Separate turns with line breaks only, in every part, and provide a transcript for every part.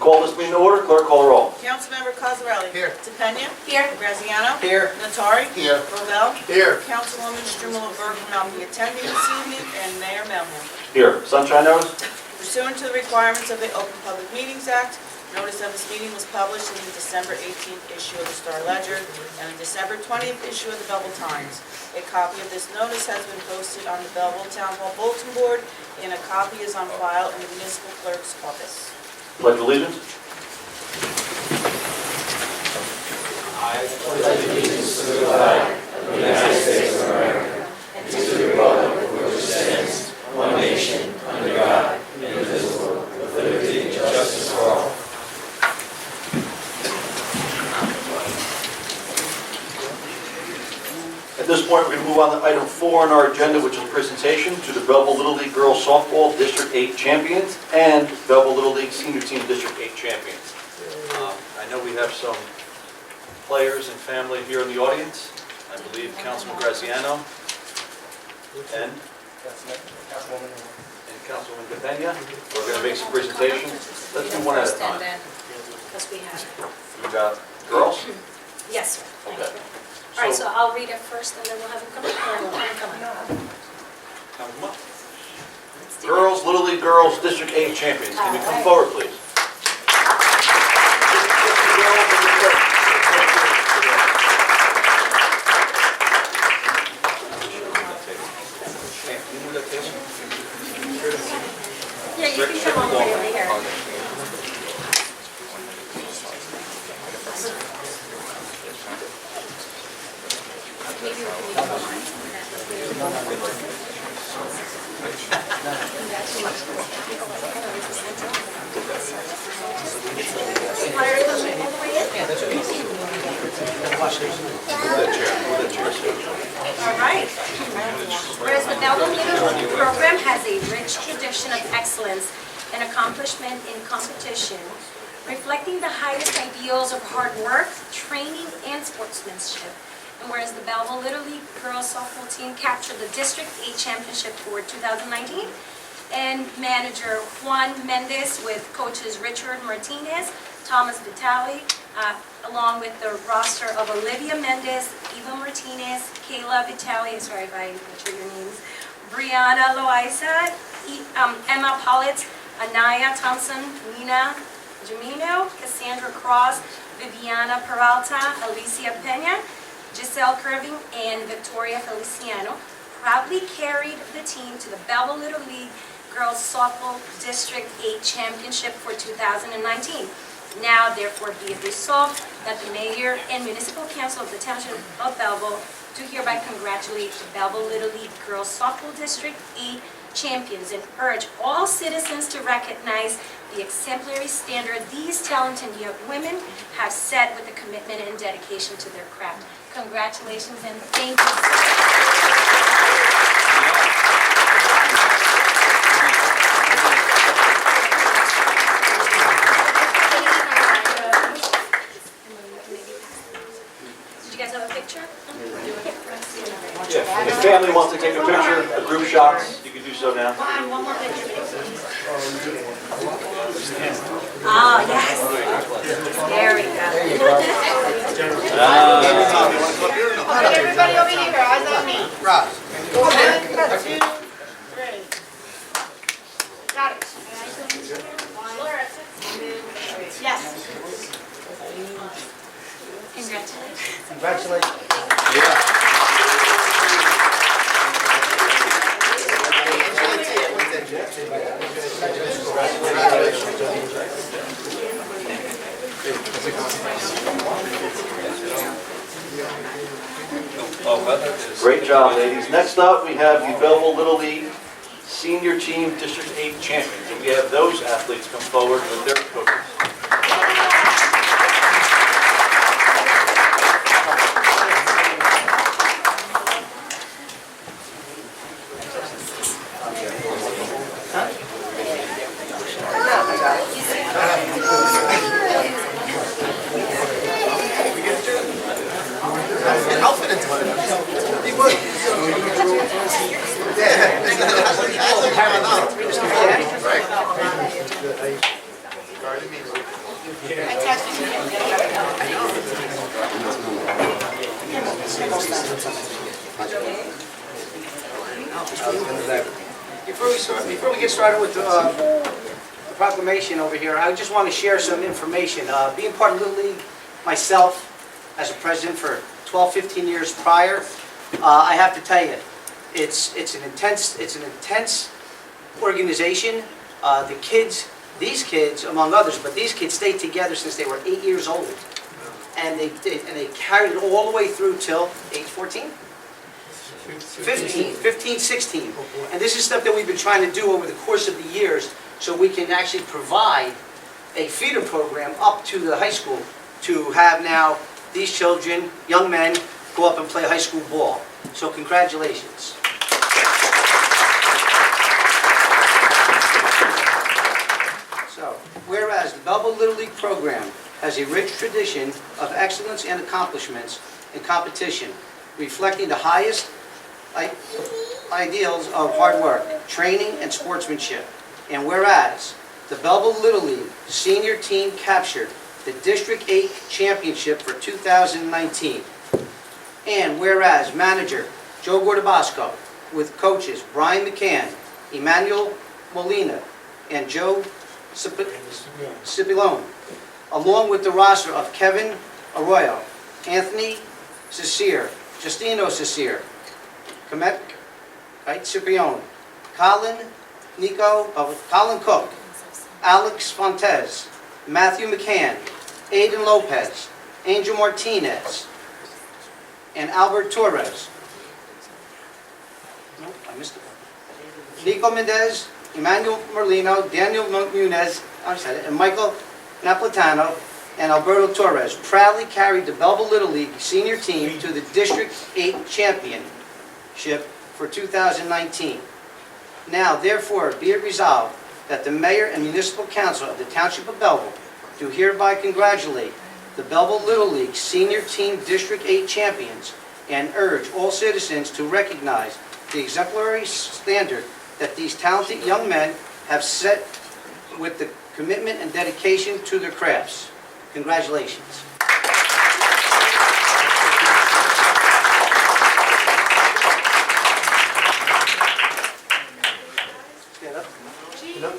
Call this meeting to order. Clerk, call the roll.
Councilmember Cosarelli?
Here.
DePena?
Here.
Graziano?
Here.
Nattari?
Here.
Robel?
Here.
Councilwoman Strumelob Burke will not be attending this evening, and Mayor Melham.
Here. Sunshine notice?
Pursuant to the requirements of the Open Public Meetings Act, notice of this meeting was published in the December 18th issue of the Star Ledger and the December 20th issue of the Belleville Times. A copy of this notice has been posted on the Belleville Town Hall Bulletin Board, and a copy is on file in the Municipal Clerk's office.
Pledge allegiance.
I pledge allegiance to the flag of the United States of America and to the republic for which it stands, one nation, under God, indivisible, with liberty and justice for all.
At this point, we're going to move on to item 4 on our agenda, which is a presentation to the Belleville Little League Girls Softball District 8 Champions and Belleville Little League Senior Team District 8 Champions. I know we have some players and family here in the audience. I believe Councilman Graziano and Councilwoman DePena. We're going to make some presentations. Let's do one at a time.
Because we have.
You got girls?
Yes, sir. Thank
Okay.
you. All right, so I'll read it first, and then we'll have them come up. Or we'll have them come up.
Come up.
Let's do
Girls, Little League Girls District 8 Champions. Can you come
All right.
forward, please?
Yeah, you can come all the way over here. Maybe we can leave it behind. All right. Whereas the Belleville Little League program has a rich tradition of excellence and accomplishment in competition, reflecting the highest ideals of hard work, training, and sportsmanship. And whereas the Belleville Little League girls softball team captured the District 8 Championship for 2019, and manager Juan Mendez with coaches Richard Martinez, Thomas Vitale, along with the roster of Olivia Mendez, Eva Martinez, Kayla Vitale, sorry if I butchered your names, Brianna Loaiza, Emma Pollitt, Anaya Thompson, Nina Gemino, Cassandra Cross, Viviana Peralta, Alicia Pena, Giselle Curving, and Victoria Feliciano proudly carried the team to the Belleville Little League Girls Softball District 8 Championship for 2019. Now, therefore, be it resolved that the Mayor and Municipal Council of the Township of Belleville do hereby congratulate the Belleville Little League Girls Softball District 8 Champions and urge all citizens to recognize the exemplary standard these talented young women have set with the commitment and dedication to their craft. Congratulations and thank you. Did you guys have a picture?
Yeah. If family wants to take a picture, a group shots, you can do so now.
One more picture. Ah, yes. There we go.
Everybody over here, eyes on me.
Rob.
1, 2, 3. Got it. Laura. Yes.
Congratulations.
Congratulations.
Great job, ladies. Next up, we have the Belleville Little League Senior Team District 8 Champions. And we have those athletes come forward with their coaches.
I'll fit into it. He would. Yeah. Right.
Before we get started with the proclamation over here, I just want to share some information. Being part of Little League myself, as a president for 12, 15 years prior, I have to tell you, it's an intense organization. The kids, these kids, among others, but these kids stayed together since they were 8 years old. And they carried it all the way through till age 14? 15, 16. And this is stuff that we've been trying to do over the course of the years so we can actually provide a feeder program up to the high school to have now these children, young men, go up and play high school ball. So congratulations. So, whereas the Belleville Little League program has a rich tradition of excellence and accomplishments in competition, reflecting the highest ideals of hard work, training, and sportsmanship. And whereas the Belleville Little League senior team captured the District 8 championship for 2019. And whereas manager Joe Gordabasco with coaches Brian McCann, Emmanuel Molina, and Joe Cipilone, along with the roster of Kevin Arroyo, Anthony Cecere, Justino Cecere, Comet Ciprione, Colin Cook, Alex Fontes, Matthew McCann, Aiden Lopez, Angel Martinez, and Albert Torres. Nope, I missed it. Nico Mendez, Emmanuel Merlino, Daniel Munez, and Michael Napolitano, and Alberto Torres proudly carried the Belleville Little League senior team to the District 8 championship for 2019. Now, therefore, be it resolved that the Mayor and Municipal Council of the Township of Belleville do hereby congratulate the Belleville Little League Senior Team District 8 champions and urge all citizens to recognize the exemplary standard that these talented young men have set with the commitment and dedication to their crafts. Congratulations. Stand up. Stand up.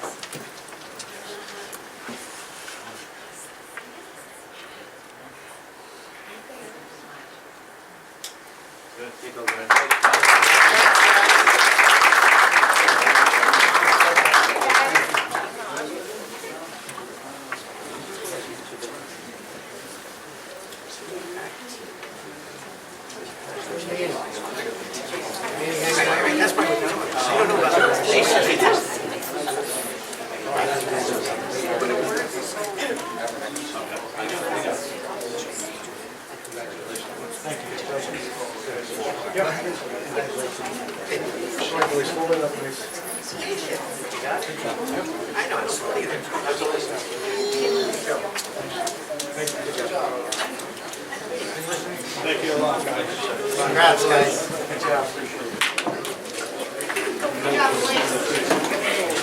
Good. You go, Greg.
Thank you a lot, guys. Congrats, guys. Good job.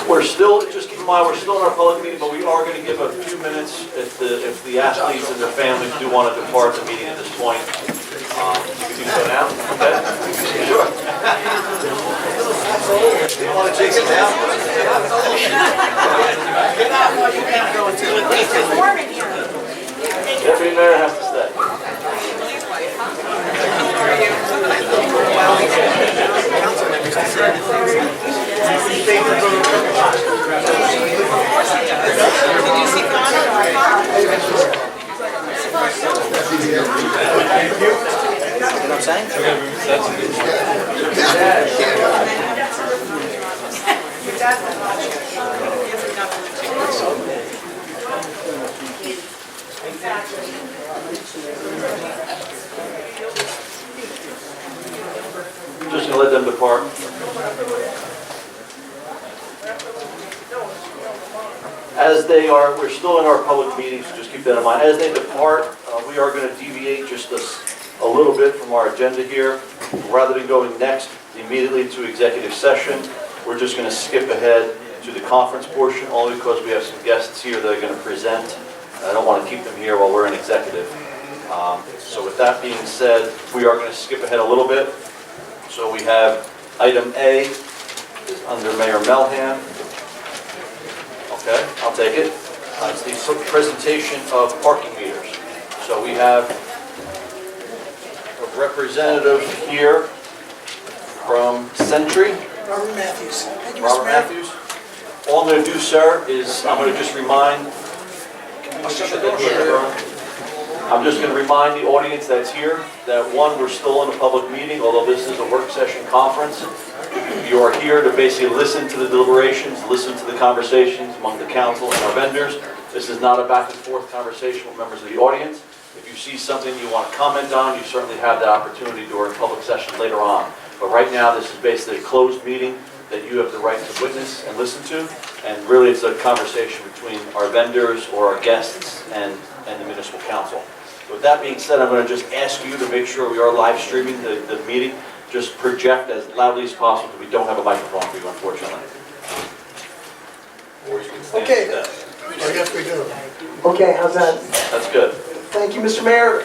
We're still, just keep in mind, we're still in our public meeting, but we are going to give a few minutes if the athletes and their families do want to depart the meeting at this point. You can do so now, okay? Sure. You want to take it down? Deputy Mayor has to stay.
You know what I'm saying?
Just gonna let them depart. As they are, we're still in our public meetings, so just keep that in mind. As they depart, we are going to deviate just a little bit from our agenda here. Rather than going next immediately to executive session, we're just going to skip ahead to the conference portion, only because we have some guests here that are going to present. I don't want to keep them here while we're in executive. So with that being said, we are going to skip ahead a little bit. So we have item A, is under Mayor Melham. Okay, I'll take it. It's the presentation of parking meters. So we have a representative here from Century.
Robert Matthews. Thank you, Mr.
Robert
Mayor.
Matthews. All I'm going to do, sir, is I'm going to just remind, I'm just going to remind the audience that's here that, one, we're still in a public meeting, although this is a work session conference. You are here to basically listen to the deliberations, listen to the conversations among the council and our vendors. This is not a back and forth conversation with members of the audience. If you see something you want to comment on, you certainly have that opportunity during public session later on. But right now, this is basically a closed meeting that you have the right to witness and listen to. And really, it's a conversation between our vendors or our guests and the municipal council. With that being said, I'm going to just ask you to make sure we are live streaming the meeting. Just project as loudly as possible, because we don't have a microphone for you, unfortunately. Or you can stand
Okay.
instead.
Oh, yes, we do.
Okay, how's that?
That's good.
Thank you, Mr. Mayor.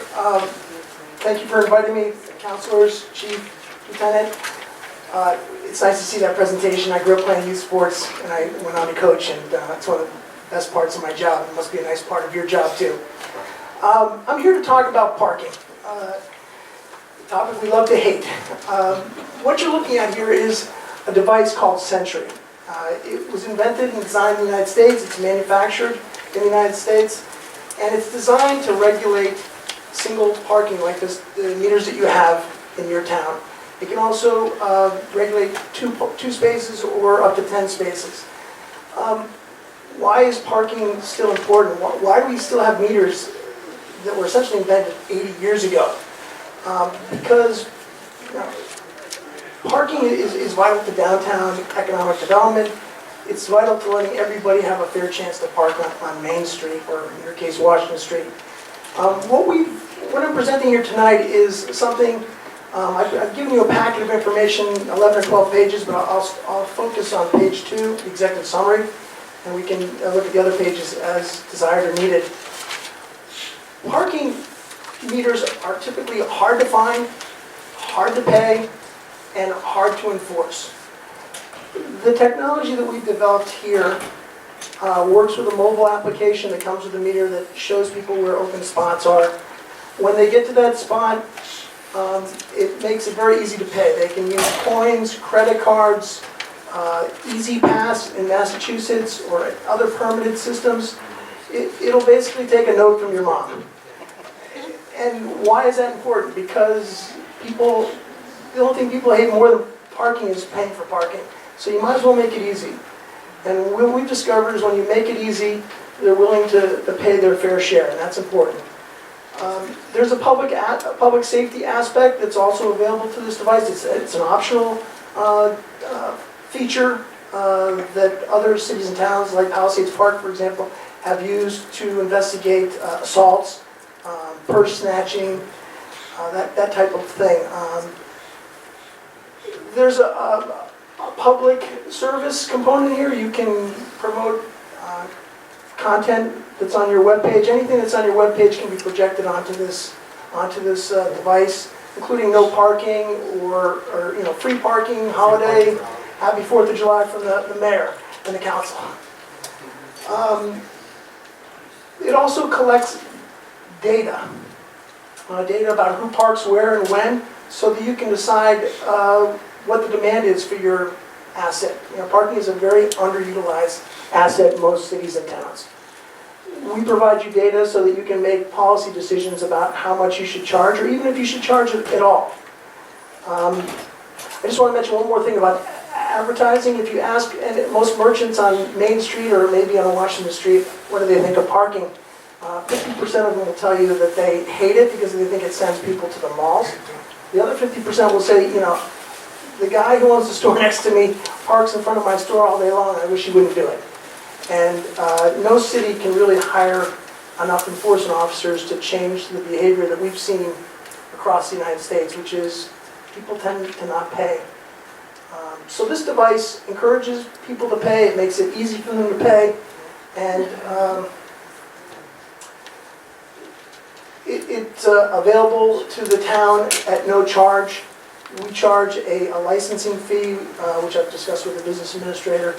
Thank you for inviting me, councilors, chief, lieutenant. It's nice to see that presentation. I grew up playing youth sports, and I went on to coach, and it's one of the best parts of my job. It must be a nice part of your job, too. I'm here to talk about parking, a topic we love to hate. What you're looking at here is a device called Sentry. It was invented and designed in the United States. It's manufactured in the United States, and it's designed to regulate single parking like this, the meters that you have in your town. It can also regulate two spaces or up to 10 spaces. Why is parking still important? Why do we still have meters that were essentially invented 80 years ago? Because parking is vital to downtown economic development. It's vital to letting everybody have a fair chance to park on Main Street, or in your case, Washington Street. What I'm presenting here tonight is something, I've given you a packet of information, 11 or 12 pages, but I'll focus on page 2, the executive summary, and we can look at the other pages as desired or needed. Parking meters are typically hard to find, hard to pay, and hard to enforce. The technology that we've developed here works with a mobile application that comes with a meter that shows people where open spots are. When they get to that spot, it makes it very easy to pay. They can use coins, credit cards, Easy Pass in Massachusetts, or other permitted systems. It'll basically take a note from your mom. And why is that important? Because the only thing people hate more than parking is paying for parking. So you might as well make it easy. And what we've discovered is when you make it easy, they're willing to pay their fair share, and that's important. There's a public safety aspect that's also available to this device. It's an optional feature that other cities and towns, like Palisades Park, for example, have used to investigate assaults, purse snatching, that type of thing. There's a public service component here. You can promote content that's on your webpage. Anything that's on your webpage can be projected onto this device, including no parking or free parking, holiday, happy 4th of July from the mayor and the council. It also collects data about who parks where and when, so that you can decide what the demand is for your asset. Parking is a very underutilized asset in most cities and towns. We provide you data so that you can make policy decisions about how much you should charge, or even if you should charge it at all. I just want to mention one more thing about advertising. If you ask most merchants on Main Street or maybe on Washington Street, what do they think of parking? 50% of them will tell you that they hate it because they think it sends people to the malls. The other 50% will say, the guy who owns the store next to me parks in front of my store all day long, and I wish he wouldn't do it. And no city can really hire enough enforcement officers to change the behavior that we've seen across the United States, which is people tend to not pay. So this device encourages people to pay. It makes it easy for them to pay. And it's available to the town at no charge. We charge a licensing fee, which I've discussed with the business administrator,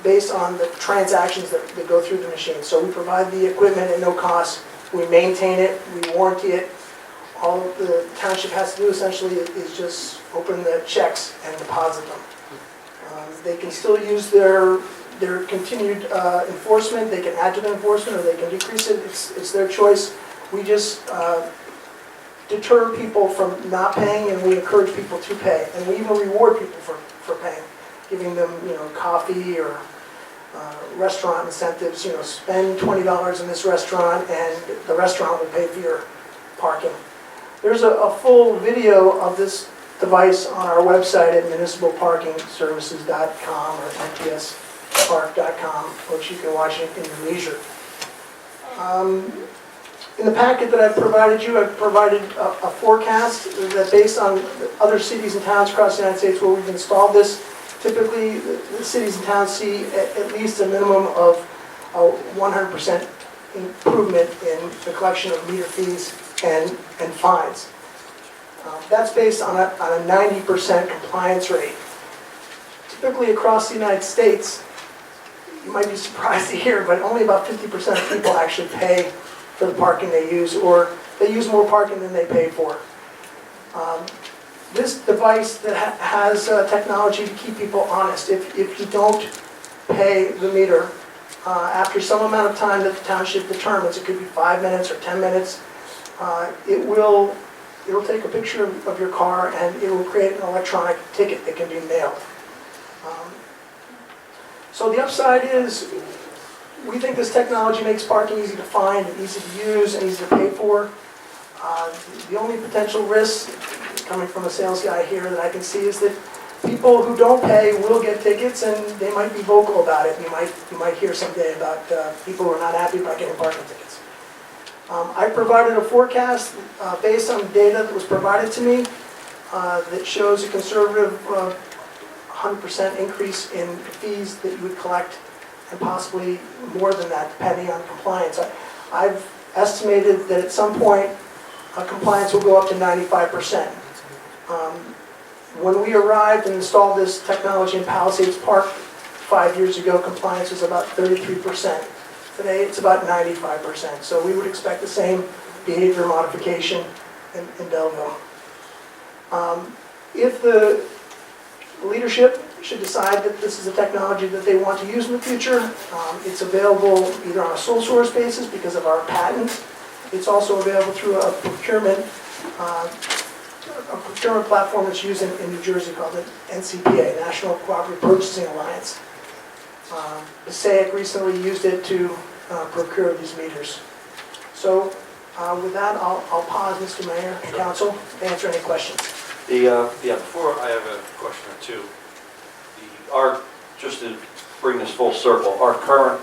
based on the transactions that go through the machine. So we provide the equipment at no cost, we maintain it, we warranty it. All the township has to do essentially is just open the checks and deposit them. They can still use their continued enforcement, they can add to the enforcement or they can decrease it, it's their choice. We just deter people from not paying and we encourage people to pay. And we even reward people for paying, giving them, coffee or restaurant incentives, spend $20 in this restaurant and the restaurant will pay for your parking. There's a full video of this device on our website at municipalparkingservices.com or mtspark.com, which you can watch in your leisure. In the packet that I've provided you, I've provided a forecast that based on other cities and towns across the United States where we've installed this, typically the cities and towns see at least a minimum of 100% improvement in the collection of meter fees and fines. That's based on a 90% compliance rate. Typically across the United States, you might be surprised to hear, but only about 50% of people actually pay for the parking they use, or they use more parking than they pay for. This device that has technology to keep people honest, if you don't pay the meter, after some amount of time that the township determines, it could be 5 minutes or 10 minutes, it'll take a picture of your car and it will create an electronic ticket that can be mailed. So the upside is, we think this technology makes parking easy to find, and easy to use, and easy to pay for. The only potential risk, coming from a sales guy here, that I can see is that people who don't pay will get tickets, and they might be vocal about it. You might hear someday about people who are not happy about getting parking tickets. I provided a forecast based on data that was provided to me that shows a conservative 100% increase in fees that you would collect, and possibly more than that, depending on compliance. I've estimated that at some point, compliance will go up to 95%. When we arrived and installed this technology in Palisades Park 5 years ago, compliance was about 33%. Today, it's about 95%. So we would expect the same behavior modification in Belleville. If the leadership should decide that this is a technology that they want to use in the future, it's available either on a sole source basis because of our patent. It's also available through a procurement platform that's used in New Jersey called the NCPA, National Cooperative Purchasing Alliance. Passaic recently used it to procure these meters. So with that, I'll pause, Mr. Mayor and Council, to answer any questions.
Before I have a question or two, just to bring this full circle, our current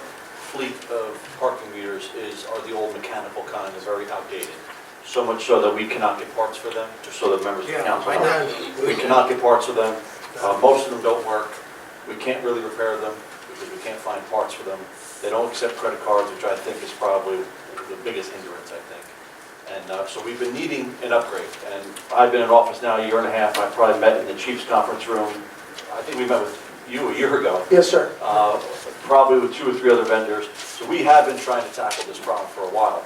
fleet of parking meters are the old mechanical kind, is very outdated. So much so that we cannot get parts for them, just so that members of the council know. We cannot get parts for them. Most of them don't work. We can't really repair them because we can't find parts for them. They don't accept credit cards, which I think is probably the biggest hindrance, I think. And so we've been needing an upgrade. And I've been in office now a year and a half. I probably met in the chief's conference room. I think we met with you a year ago.
Yes, sir.
Probably with 2 or 3 other vendors. So we have been trying to tackle this problem for a while.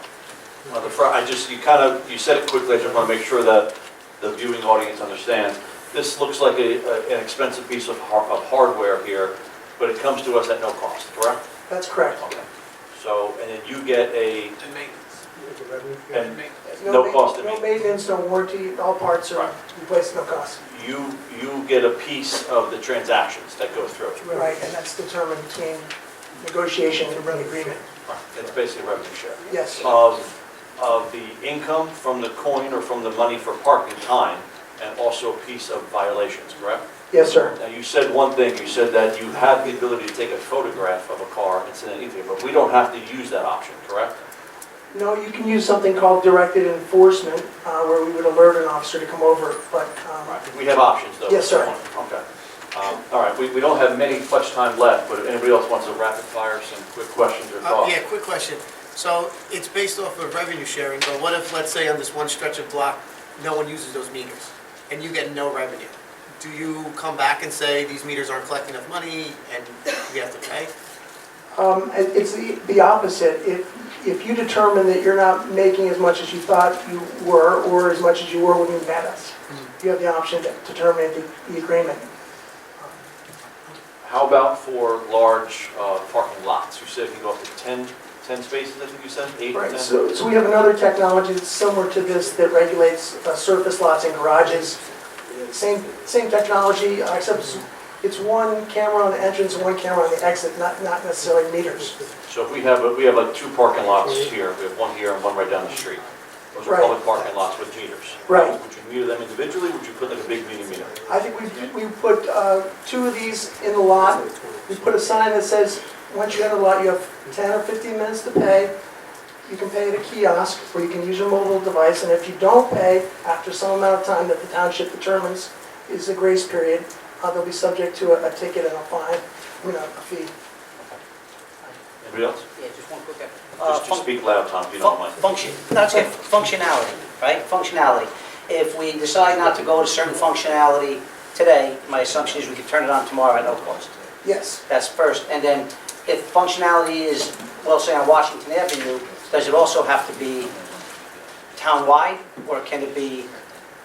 You said it quickly. I just want to make sure that the viewing audience understands. This looks like an expensive piece of hardware here, but it comes to us at no cost, correct?
That's correct.
Okay. So, and then you get
No
cost to
No
me.
maintenance, no warranty, all parts are replaced, no cost.
You get a piece of the transactions that go through.
Right, and that's determined between negotiation and agreement.
Right. It's basically revenue share.
Yes.
Of the income from the coin or from the money for parking time, and also a piece of violations, correct?
Yes, sir.
Now, you said one thing. You said that you have the ability to take a photograph of a car and send it in, but we don't have to use that option, correct?
No, you can use something called directed enforcement, where we would alert an officer to come over, but...
Right. We have options, though.
Yes, sir.
Okay. All right, we don't have much time left, but if anybody else wants to rapid fire some quick questions or thoughts?
Yeah, quick question. So it's based off of revenue sharing, but what if, let's say, on this one stretch of block, no one uses those meters? and you get no revenue, do you come back and say these meters aren't collecting enough money and we have to pay?
It's the opposite. If you determine that you're not making as much as you thought you were, or as much as you were when you met us, you have the option to terminate the agreement.
How about for large parking lots? You said you can go up to 10 spaces, I think you said, 8 or 10?
Right, so we have another technology that's similar to this that regulates surface lots and garages. Same technology, except it's one camera on the entrance and one camera on the exit, not necessarily meters.
So if we have like 2 parking lots here, we have one here and one right down the street. Those are
Right.
public parking lots with meters.
Right.
Would you meter them individually, or would you put like a big meter?
I think we put 2 of these in the lot. We put a sign that says, once you enter the lot, you have 10 or 15 minutes to pay. You can pay at a kiosk, or you can use your mobile device, and if you don't pay, after some amount of time that the township determines is a grace period, they'll be subject to a ticket and a fine, a fee.
Anybody else?
Yeah, just one quick.
Just speak loud, Tom, if you don't mind.
Functionality, right? Functionality. If we decide not to go to certain functionality today, my assumption is we could turn it on tomorrow at no cost.
Yes.
That's first. And then if functionality is, well, say on Washington Avenue, does it also have to be town-wide, or can it be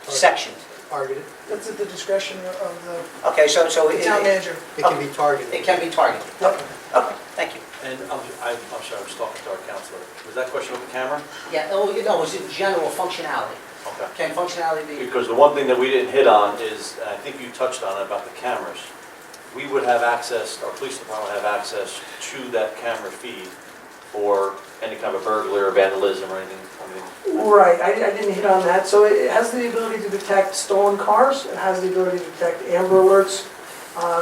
sectioned?
Targeted?
That's at the discretion of
Okay, so
the town manager.
It can be targeted.
it can be targeted.
Yep.
Okay, thank you.
And I'm sorry, I was talking to our counselor. Was that question with the camera?
Yeah, was it general functionality?
Okay.
Can functionality be?
Because the one thing that we didn't hit on is, and I think you touched on it about the cameras. We would have access, our police department would have access to that camera feed for any kind of burglary or vandalism or anything.
Right, I didn't hit on that. So it has the ability to detect stolen cars. It has the ability to detect Amber Alerts.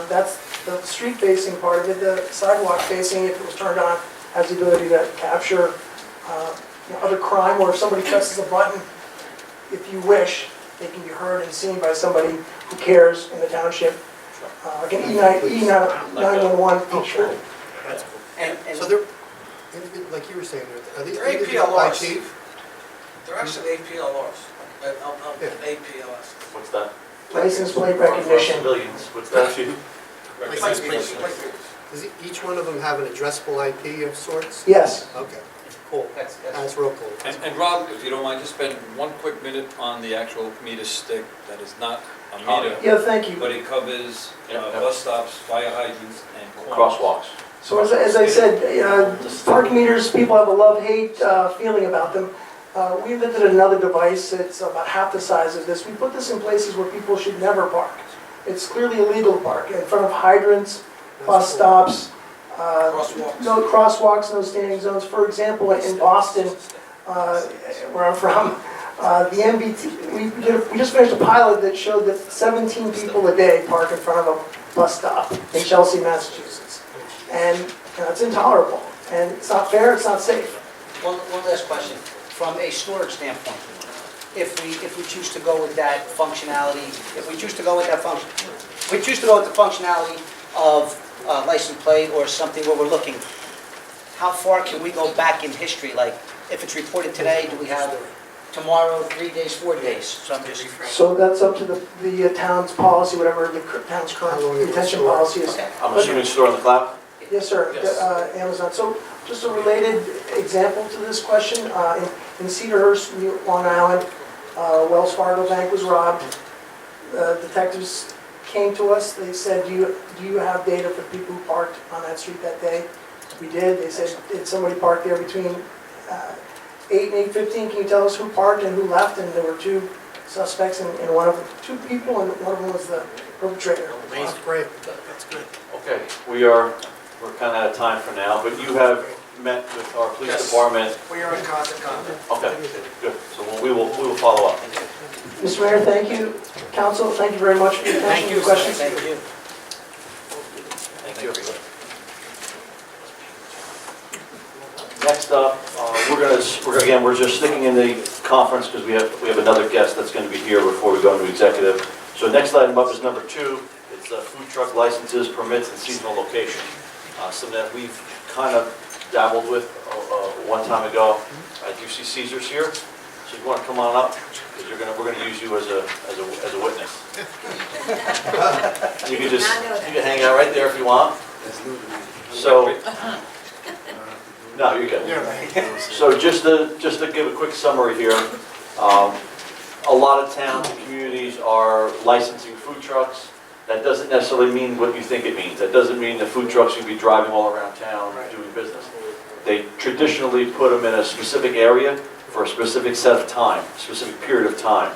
That's the street-facing part of it. The sidewalk-facing, if it was turned on, has the ability to capture other crime, or if somebody presses a button, if you wish, they can be heard and seen by somebody who cares in the township. Like an E911 feature.
And
So they're, like you were saying, are they
They're
individual by
APLRs.
chief?
They're actually APLRs.
Yeah.
APLRs.
What's that?
License plate
For our
recognition.
civilians, what's that?
License plate. Does each one of them have an addressable IP of sorts?
Yes.
Okay, cool.
that's
That's real cool.
And Rob, if you don't mind, just spend 1 quick minute on the actual meter stick that is not a meter,
Yeah, thank you.
but it covers
Yeah.
bus stops, fire hydrants, and corners.
Crosswalks.
So as I said, parking meters, people have a love-hate feeling about them. We invented another device. It's about half the size of this. We put this in places where people should never park. It's clearly illegal to park, in front of hydrants, bus stops,
Crosswalks.
no crosswalks, no standing zones. For example, in Boston, where I'm from, the MBT, we just finished a pilot that showed that 17 people a day park in front of a bus stop in Chelsea, Massachusetts. And it's intolerable, and it's not fair, it's not safe.
One last question. From a storage standpoint, if we choose to go with that functionality, if we choose to go with the functionality of license plate or something where we're looking, how far can we go back in history? Like, if it's reported today, do we have tomorrow, 3 days, 4 days? So I'm just...
So that's up to the town's policy, whatever the town's current retention policy is.
Okay.
I'm assuming store in the cloud?
Yes, sir, Amazon. So just a related example to this question, in Cedarhurst, Long Island, Wells Fargo Bank was robbed. Detectives came to us, they said, do you have data for people who parked on that street that day? We did. They said, did somebody park there between 8 and 8:15? Can you tell us who parked and who left? And there were 2 suspects, and one of them, 2 people, and one of them was the perpetrator.
That's great. That's good.
Okay, we're kind of out of time for now, but you have met with our police
Yes.
department.
We are in constant contact.
Okay, good. So we will follow up.
Mr. Mayor, thank you. Council, thank you very much for your attention and questions.
Thank you.
Thank you. Next up, we're just sticking in the conference because we have another guest that's going to be here before we go into executive. So next item up is number 2. It's food truck licenses, permits, and seasonal location. Something that we've kind of dabbled with one time ago. I do see Caesar's here. So you want to come on up, because we're gonna use you as a witness. You can hang out right there if you want. So, no, you're good. So just to give a quick summary here, a lot of towns and communities are licensing food trucks. That doesn't necessarily mean what you think it means. That doesn't mean the food trucks should be driving all around town doing business. They traditionally put them in a specific area for a specific set of time, a specific period of time.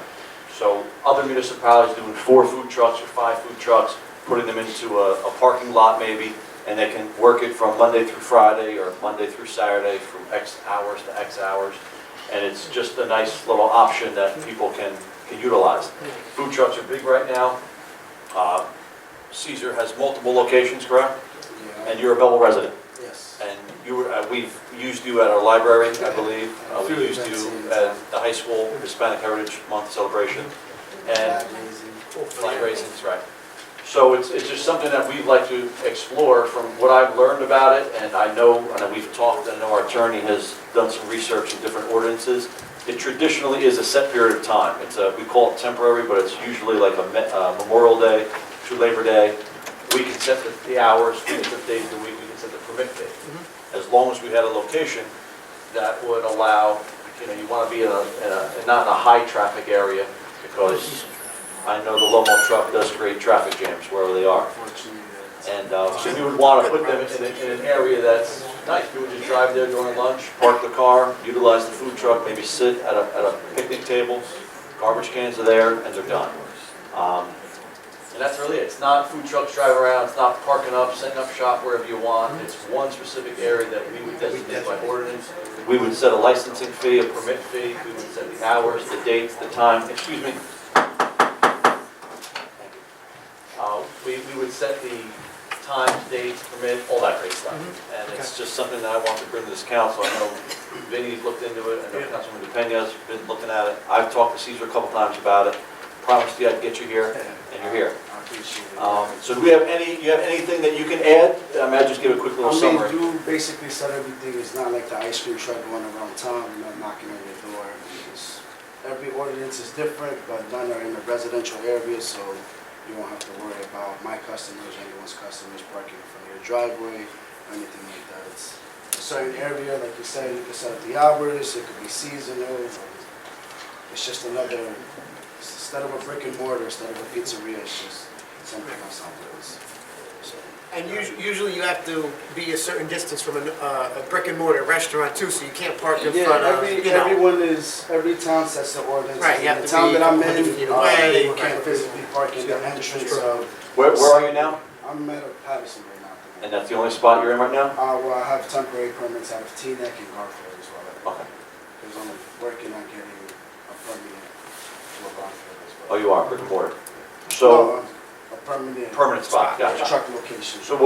So other municipalities doing 4 food trucks or 5 food trucks, putting them into a parking lot maybe, and they can work it from Monday through Friday or Monday through Saturday from X hours to X hours. And it's just a nice little option that people can utilize. Food trucks are big right now. Caesar has multiple locations, correct? And you're a Belleville resident.
Yes.
And we've used you at our library, I believe. We used you at the high school Hispanic Heritage Month celebration. And flag raisins, right. So it's just something that we'd like to explore from what I've learned about it, and I know we've talked, I know our attorney has done some research in different ordinances. It traditionally is a set period of time. We call it temporary, but it's usually like a Memorial Day to Labor Day. We can set the hours, we can set the days of the week, we can set the permit date. As long as we had a location that would allow, you want to be not in a high traffic area, because I know the Lomo truck does create traffic jams wherever they are. And so we would want to put them in an area that's nice. People just drive there during lunch, park the car, utilize the food truck, maybe sit at a picnic table, garbage cans are there, and they're done. And that's really it. It's not food trucks drive around, it's not parking up, setting up shop wherever you want. It's one specific area that we would designate by ordinance. We would set a licensing fee, a permit fee, we would set the hours, the dates, the time, excuse me. We would set the times, dates, permit, all that great stuff. And it's just something that I want to bring to this council. I know Vinny's looked into it, I know Councilman DePena's been looking at it. I've talked to Caesar a couple times about it. Promised you I'd get you here, and you're here. So do you have anything that you can add? I might just give a quick little summary.
You basically said everything. It's not like the ice cream truck going around town and not knocking on your door. Because every ordinance is different, but none are in a residential area, so you won't have to worry about my customers, anyone's customers parking in front of your driveway, or anything like that. It's a certain area, like you said, you can set up the hours, it could be seasonal. It's just another, instead of a brick and mortar, instead of a pizzeria, it's just something else out there.
And usually you have to be a certain distance from a brick and mortar restaurant too, so you can't park in front of,
every town sets the ordinance.
Right, you have
The
to
town
be
that I'm
100 feet away.
you can't physically park in the entrance of.
Where are you now?
I'm at Patterson right now.
And that's the only spot you're in right now?
Well, I have temporary permits out of Teaneck and Garfield as well.
Okay.
Because I'm working on getting a permit to a Garfield as well.
Oh, you are, brick and mortar. So,
No, a permanent.
permanent spot, gotcha.
Truck location.
So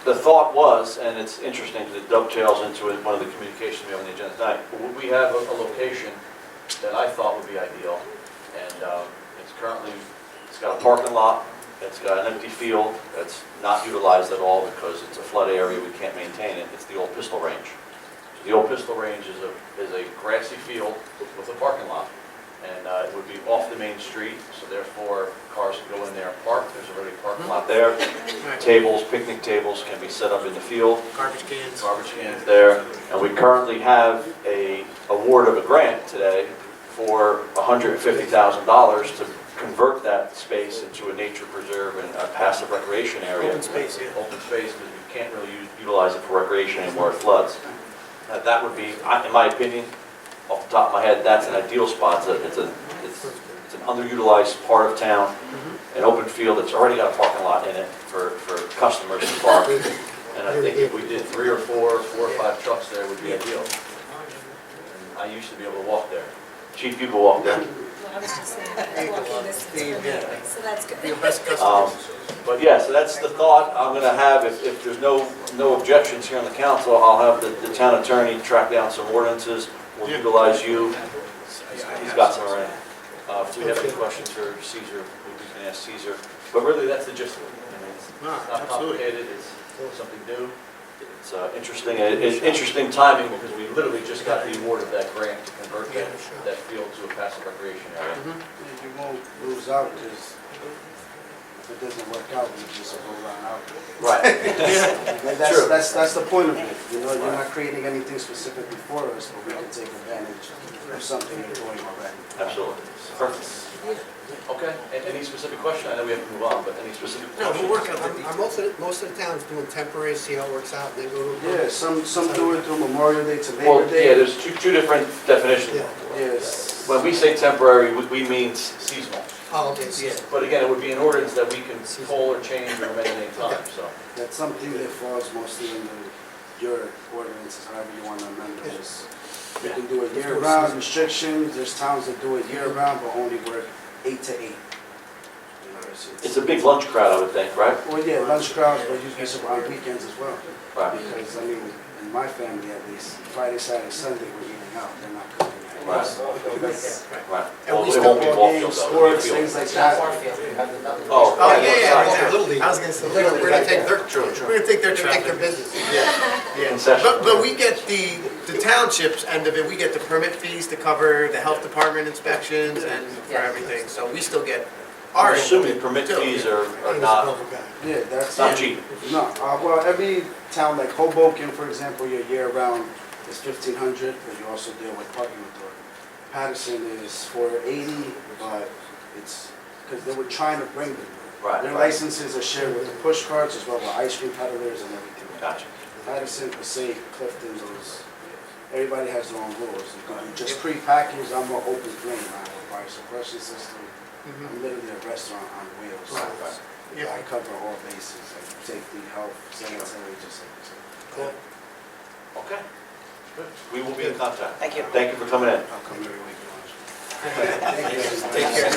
the thought was, and it's interesting because it dovetails into one of the communications we have on the agenda tonight, we have a location that I thought would be ideal, and it's got a parking lot, it's got an empty field that's not utilized at all because it's a flood area, we can't maintain it. It's the old pistol range. So the old pistol range is a grassy field with a parking lot. And it would be off the main street, so therefore cars can go in there and park. There's already a parking lot there. Tables, picnic tables can be set up in the field.
Garbage cans
there. And we currently have a award of a grant today for $150,000 to convert that space into a nature preserve and a passive recreation area.
Open space, yeah.
Open space, because we can't really utilize it for recreation anymore, it floods. That would be, in my opinion, off the top of my head, that's an ideal spot. It's an underutilized part of town, an open field that's already got a parking lot in it for customers to park. And I think if we did 3 or 4 or 5 trucks there, it would be ideal. And I used to be able to walk there. Chief, you can walk there.
I was just saying, walking distance for me, so that's good.
Your best customers.
But yeah, so that's the thought I'm going to have. If there's no objections here on the council, I'll have the town attorney track down some ordinances. We'll utilize you. He's got some already. If we have any questions for Caesar, we can ask Caesar. But really, that's the gist of it. I mean, it's not complicated. It's something new. It's interesting. It's interesting timing because we literally just got the award of that grant to convert convert that field to a passive recreation area.
You won't lose out, because if it doesn't work out, you just go run out.
Right.
And
True.
that's the point of it, you know, you're not creating anything specifically for us, but we can take advantage of something you're doing already.
Absolutely. Perfect. Okay, and any specific question? I know we have to move on, but any specific
No,
questions?
we're working, are most of the towns doing temporary, see how it works out, and then go to.
Yeah, some do it through Memorial Day to
Well,
Labor
yeah,
Day.
there's two different definitions.
Yeah.
Yes.
When we say temporary, we mean seasonal.
Oh, okay, yeah.
But again, it would be an ordinance that we can pull or change or amend at any time, so.
That's something that falls mostly in your ordinances, however you want to amend it. You can do it year-round restrictions, there's towns that do it year-round, but only work 8 to 8. You know,
It's a big lunch crowd, I would think, right?
Well, yeah, lunch crowds, but usually some on weekends as well.
Right.
Because, I mean, in my family at least, Friday, Saturday, Sunday, we're eating out, they're not cooking.
Right. Right.
And
Well,
we
it
still
won't be
Football
ball
games,
field, though.
sports,
It'll be
things
field.
like that.
Oh,
Oh,
right,
yeah,
right.
yeah, Little League. I was gonna say, we're gonna take their, we're gonna take their business. Yeah.
Concession.
But we get the townships end of it, we get the permit fees to cover the health department inspections and for everything, so we still get our.
I'm assuming permit fees are not,
Yeah, that's.
not cheap.
No, well, every town, like Hoboken, for example, your year-round is 1,500, but you also deal with parking authority. Patterson is 480, but it's, because they were trying to bring them.
Right.
Their licenses are shared with the push carts as well as ice cream peddlers and everything.
Gotcha.
Patterson, Passaic, Clifton, those, everybody has their own rules. You can do just pre-packaged, I'm more open flame, I have a fire suppression system. I'm literally a restaurant on wheels. So
Yeah.
I cover all bases, like safety, health, sanitary, just like that.
Cool.
Okay. Good. We will be in contact.
Thank you.
Thank you for coming in.
I'll come every week.
Take care.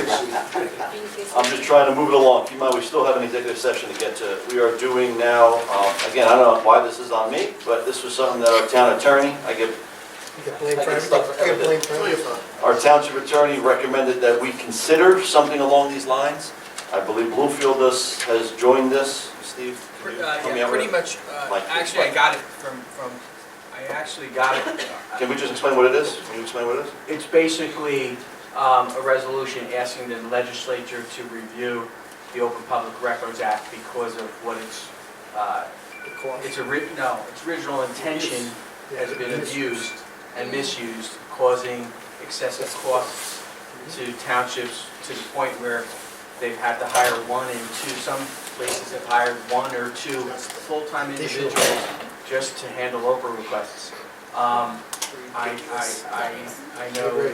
I'm just trying to move it along. Keep in mind, we still have an executive session to get to. We are doing now, again, I don't know why this is on me, but this was something that our town attorney, I get
You get blamed for
I get stuck for
everything. You get blamed
everything.
for everything.
Our township attorney recommended that we consider something along these lines. I believe Bloomfield has joined this. Steve, can you help me
Yeah,
out
pretty
with
much,
Like,
actually, I got it from, I actually got it.
it? Can we just explain what it is? Can you explain what it is?
It's basically a resolution asking the legislature to review the Open Public Records Act because of what its original intention has been abused and misused, causing excessive costs to townships to the point where they've had to hire one and two, some places have hired one or two full-time individuals just to handle Oprah requests. I know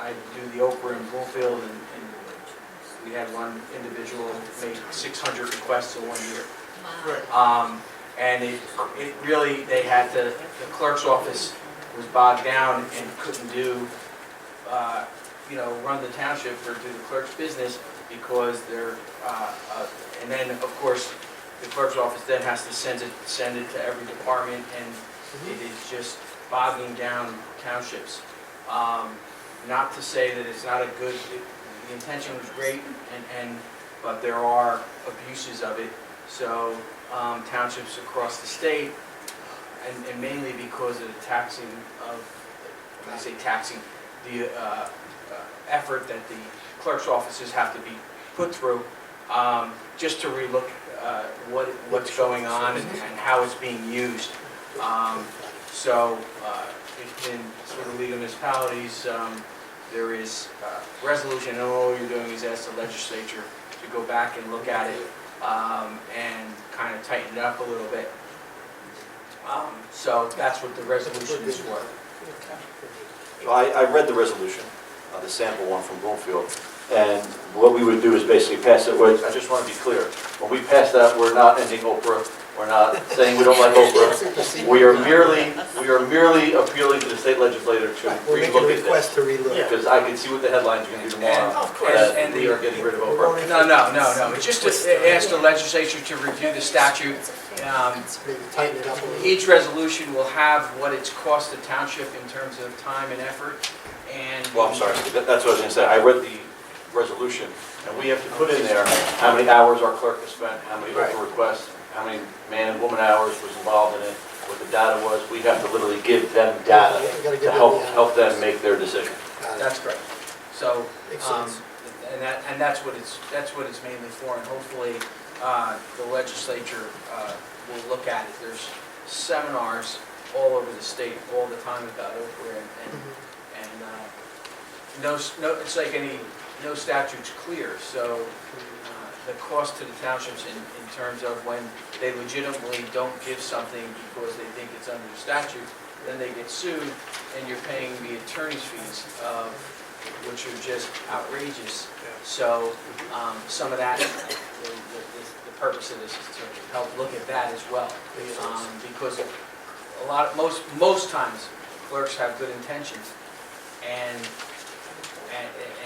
I do the Oprah in Bloomfield and we had one individual make 600 requests in 1 year. And it really, the clerk's office was bogged down and couldn't do, run the township or do the clerk's business because and then of course, the clerk's office then has to send it to every department and it is just bogging down townships. Not to say that it's not the intention was great but there are abuses of it. So townships across the state, and mainly because of the taxing of, when I say taxing, the effort that the clerk's offices have to be put through, just to relook what's going on and how it's being used. So in sort of League of Municipalities, there is a resolution, and all you're doing is ask the legislature to go back and look at it and kind of tighten it up a little bit. So that's what the resolution is for.
I read the resolution, the sample one from Bloomfield, and what we would do is basically pass it. I just want to be clear. When we pass that, we're not ending Oprah. We're not saying we don't like Oprah. We are merely appealing to the state legislature to
We're making a
relook at this.
request to relook.
Because I can see what the headlines are going to do tomorrow, that we are getting rid of Oprah.
No. It's just to ask the legislature to review the statute.
Maybe tighten it up a little.
Each resolution will have what it's cost the township in terms of time and effort, and...
Well, I'm sorry, that's what I was going to say. I read the resolution, and we have to put in there how many hours our clerk has spent, how many Oprah requests, how many man and woman hours was involved in it, what the data was. We have to literally give them data to help them make their decision.
That's correct. So,
Makes sense.
and that's what it's mainly for, and hopefully, the legislature, will look at it. There's seminars all over the state all the time about Oprah, and it's like no statute's clear, so, the cost to the townships in terms of when they legitimately don't give something because they think it's under the statute, then they get sued, and you're paying the attorney's fees, which are just outrageous. So, some of that, the purpose of this is to help look at that as well. Because most times clerks have good intentions, and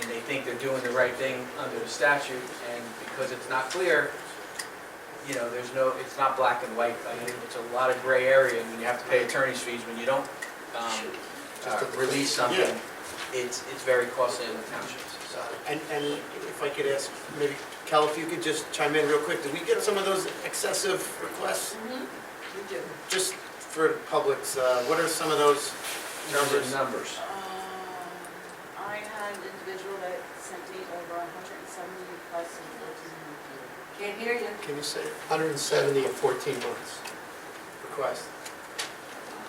they think they're doing the right thing under the statute, and because it's not clear, it's not black and white. I mean, it's a lot of gray area, and you have to pay attorney's fees when you don't release something. It's very costly in the townships. So.
And if I could ask, maybe, Cal, if you could just chime in real quick, did we get some of those excessive requests? Just for the public's, what are some of those numbers?
I had an individual that sent me over 170 requests in 14 months. Can't hear you.
Can you say it? 170 in 14 months request.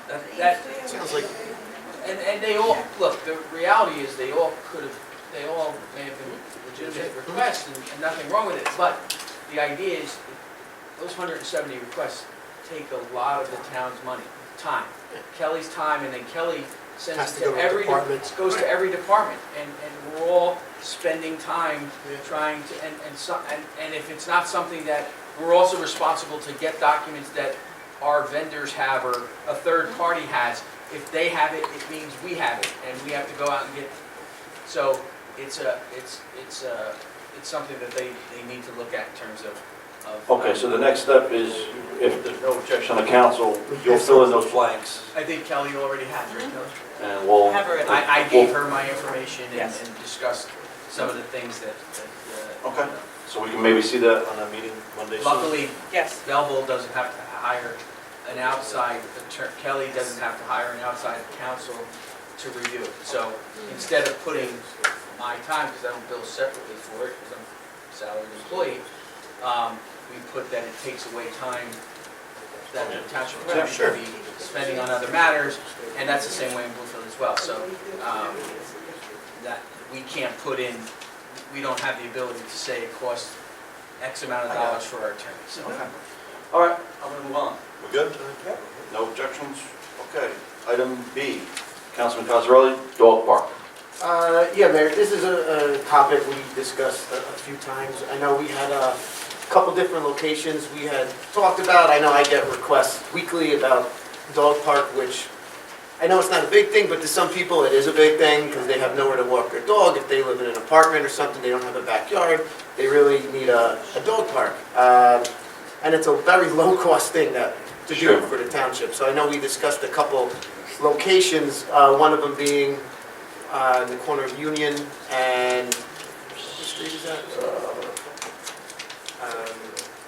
That
Sounds like,
and they all, look, the reality is they all may have been legitimate requests and nothing wrong with it, but the idea is those 170 requests take a lot of the town's time. Kelly's time, and then Kelly sends it to every, goes to every department, and we're all spending time trying to, and if it's not something that, we're also responsible to get documents that our vendors have or a third party has. If they have it, it means we have it, and we have to go out and get. So it's something that they need to look at in terms of.
Okay, so the next step is, if there's no objection on the council, you'll fill in those blanks,
I think Kelly already has, right, Kelly?
and we'll.
I gave her my information and discussed some of the things that.
Okay, so we can maybe see that on a meeting Monday.
Luckily,
Yes.
Belleville doesn't have to hire an outside attorney, Kelly doesn't have to hire an outside counsel to review it. So instead of putting my time, because I don't bill separately for it, because I'm a salaried employee, we put that it takes away time that the township attorney should be spending on other matters, and that's the same way in Bluefield as well. So that we can't put in, we don't have the ability to say it costs X amount of dollars for our attorneys. So.
Okay. All right, I'm going to move on. We good? No objections? Okay. Item B, Councilman Cosarelli, dog park.
Yeah, Mayor, this is a topic we discussed a few times. I know we had a couple different locations we had talked about. I know I get requests weekly about dog park, which I know it's not a big thing, but to some people it is a big thing because they have nowhere to walk their dog. If they live in an apartment or something, they don't have a backyard, they really need a dog park. And it's a very low-cost thing to do for the township. So I know we discussed a couple locations, one of them being in the corner of Union and, what street is that?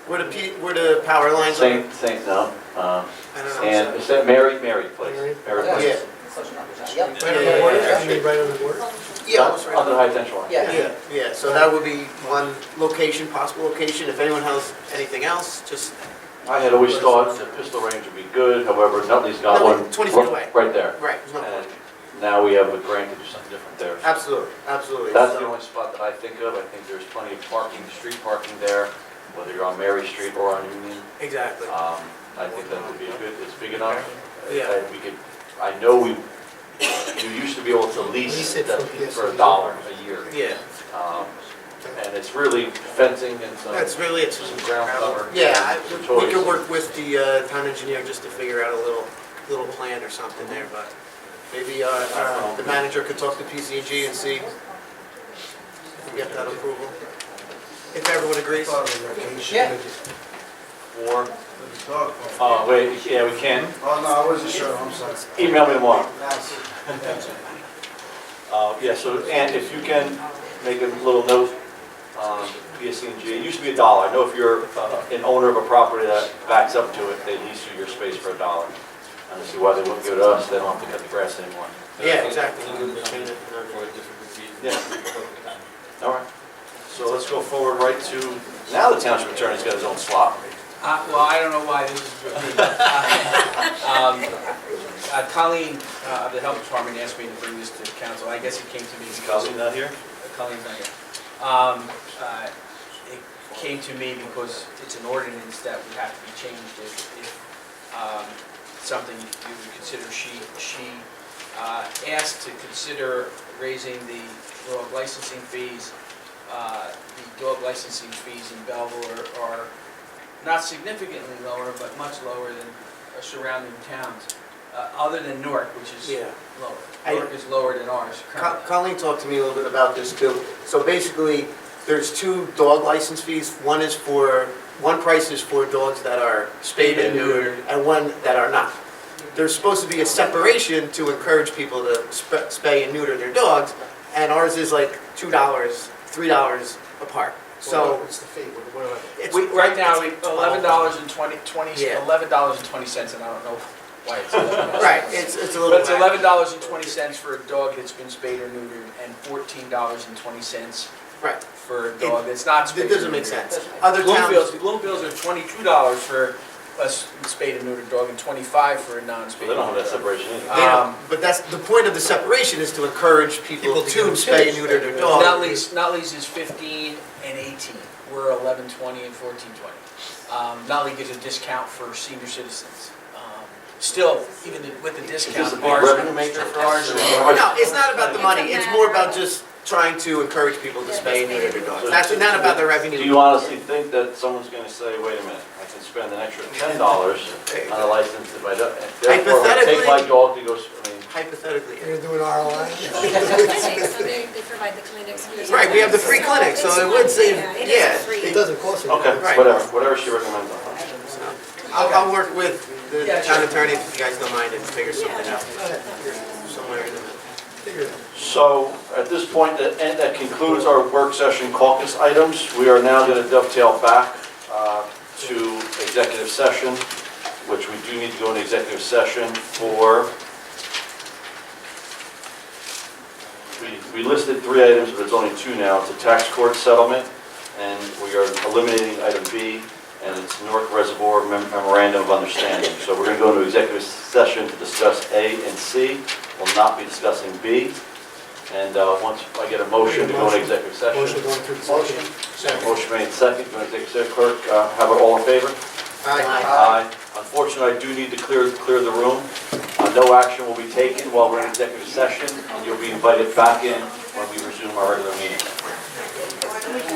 Where the power lines are?
Saint, no.
I don't know.
And is that Mary Place?
Mary?
Mary
Yeah.
Place.
Yep.
Right on the border? I mean, right on the border? Yeah, almost right on
Under
the
the high tension line.
Yeah, so that would be one location, possible location. If anyone has anything else, just,
I had always thought the pistol range would be good, however, Nutley's got
Nutley,
one.
20 feet away.
Right there.
right, there's no
And
point.
now we have a grant to do something different there.
Absolutely, absolutely.
That's the
So-
only spot that I think of. I think there's plenty of parking, street parking there, whether you're on Mary Street or on Union.
Exactly.
I think that would be good, it's big enough.
Yeah.
And we could, I know you used to be able to lease it for $1 a year.
Yeah,
And it's really fencing and
that's really it.
some ground cover.
Yeah,
some
we
toys.
could work with the town engineer just to figure out a little plan or something there, but maybe the manager could talk to PCG and see if we get that approval. If everyone agrees.
Yeah.
Or, oh, wait, yeah, we can.
Oh, no, I wasn't sure, I'm sorry.
Email me tomorrow. Yeah, so, and if you can make a little note on PSC&G, it used to be $1. I know if you're an owner of a property that backs up to it, they lease you your space for $1. I don't see why they wouldn't give it to us, they don't have to cut the grass anymore.
Yeah, exactly.
For a different reason.
Yeah.
Perfect timing.
All right, so let's go forward right to, now the township attorney's got his own slot.
Well, I don't know why this is for me. Colleen of the Health Department asked me to bring this to the council. I guess it came to me.
Is Colleen not here?
Colleen's not here. It came to me because it's an ordinance that would have to be changed if something you would consider. She asked to consider raising the dog licensing fees. The dog licensing fees in Belleville are not significantly lower, but much lower than surrounding towns, other than Newark, which is
Yeah.
lower.
I-
Newark is lower than ours currently.
Colleen talked to me a little bit about this too. So basically, there's two dog license fees. One price is for dogs that are spayed and neutered, and one that are not. There's supposed to be a separation to encourage people to spay and neuter their dogs, and ours is like $2, $3 apart. So
What's the fee? What are
it's
Right now,
it's
$11.20,
Yeah.
$11.20, and I don't know why it's $11.
right. It's a
But
little.
it's $11.20 for a dog that's been spayed or neutered, and $14.20
Right.
for a dog that's not spayed.
It doesn't make sense. Other towns.
Bloomfield's are $22 for a spayed and neutered dog, and $25 for a
So
non-spayed.
they don't have that separation either.
They don't, but that's the point of the separation, is to encourage people to spay and neuter their dog.
Nutley's is 15 and 18. We're 11.20 and 14.20. Nutley gives a discount for senior citizens. Still, even with the
Is
discount,
this a big
ours
revenue maker for us?
No, it's not about the money. It's more about just trying to encourage people to spay and neuter their dogs. That's not about the
Do
revenue.
you honestly think that someone's gonna say, wait a minute, I can spend an extra $10 on a license if I don't, therefore I take my dog to go, I mean,
Hypothetically.
You're gonna do an ROI?
Clinics, so they provide the clinics.
Right, we have the free clinic, so it would save,
It
yeah.
is free.
It doesn't cost you.
okay,
Right.
whatever she recommends.
I'll work with the
Yeah,
town
sure.
attorney, if you guys don't mind, and figure something out. Somewhere in the middle.
So, at this point, that concludes our work session caucus items. We are now gonna dovetail back to executive session, which we do need to go into executive session for. We listed 3 items, but it's only 2 now. It's a tax court settlement, and we are eliminating item B, and it's Newark Reservoir Memorandum of Understanding. So we're going to go into executive session to discuss A and C. We'll not be discussing B. And once I get a motion to go into executive session.
Motion going through the motion.
Motion made second, go into executive session. Clerk, have it all in favor? Aye. Unfortunately, I do need to clear the room. No action will be taken while we're in executive session, and you'll be invited back in when we resume our regular meeting.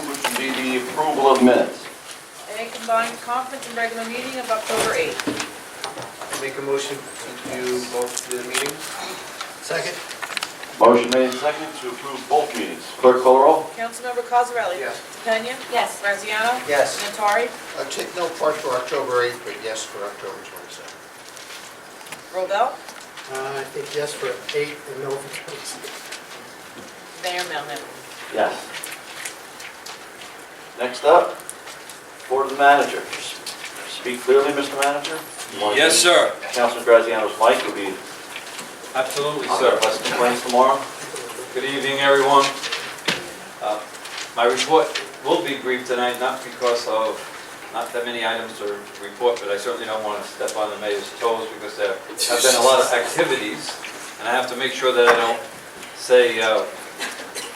Which would be the approval of minutes.
A combined conference and regular meeting of October 8th.
Make a motion to do both the meetings?
Second?
Motion made second to approve both meetings. Clerk call the roll.
Councilmember Cosarelli?
Yes.
DePena?
Yes.
Graziano?
Yes.
Nattari?
I take no part for October 8th, but yes for October 27th.
Robel?
I think yes for 8 and no for 27.
Mayor Melham?
Yes. Next up, Board of the Manager. Speak clearly, Mr. Manager. You want to
Yes,
use
sir.
Councilman Graziano's mic will be
Absolutely,
on
sir.
there. Less complaints tomorrow.
Good evening, everyone. My report will be brief tonight, not because of not that many items to report, but I certainly don't want to step on the mayor's toes because there have been a lot of activities, and I have to make sure that I don't say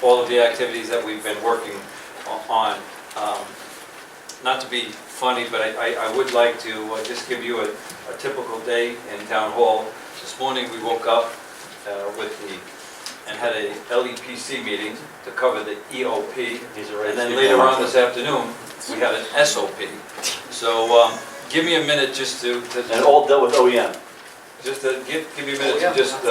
all of the activities that we've been working on. Not to be funny, but I would like to just give you a typical day in Town Hall. This morning, we woke up and had a LEPC meeting to cover the EOP. And then later on this afternoon, we had an SOP. So give me a minute just to...
And all dealt with OEM.
Just to give me a minute to just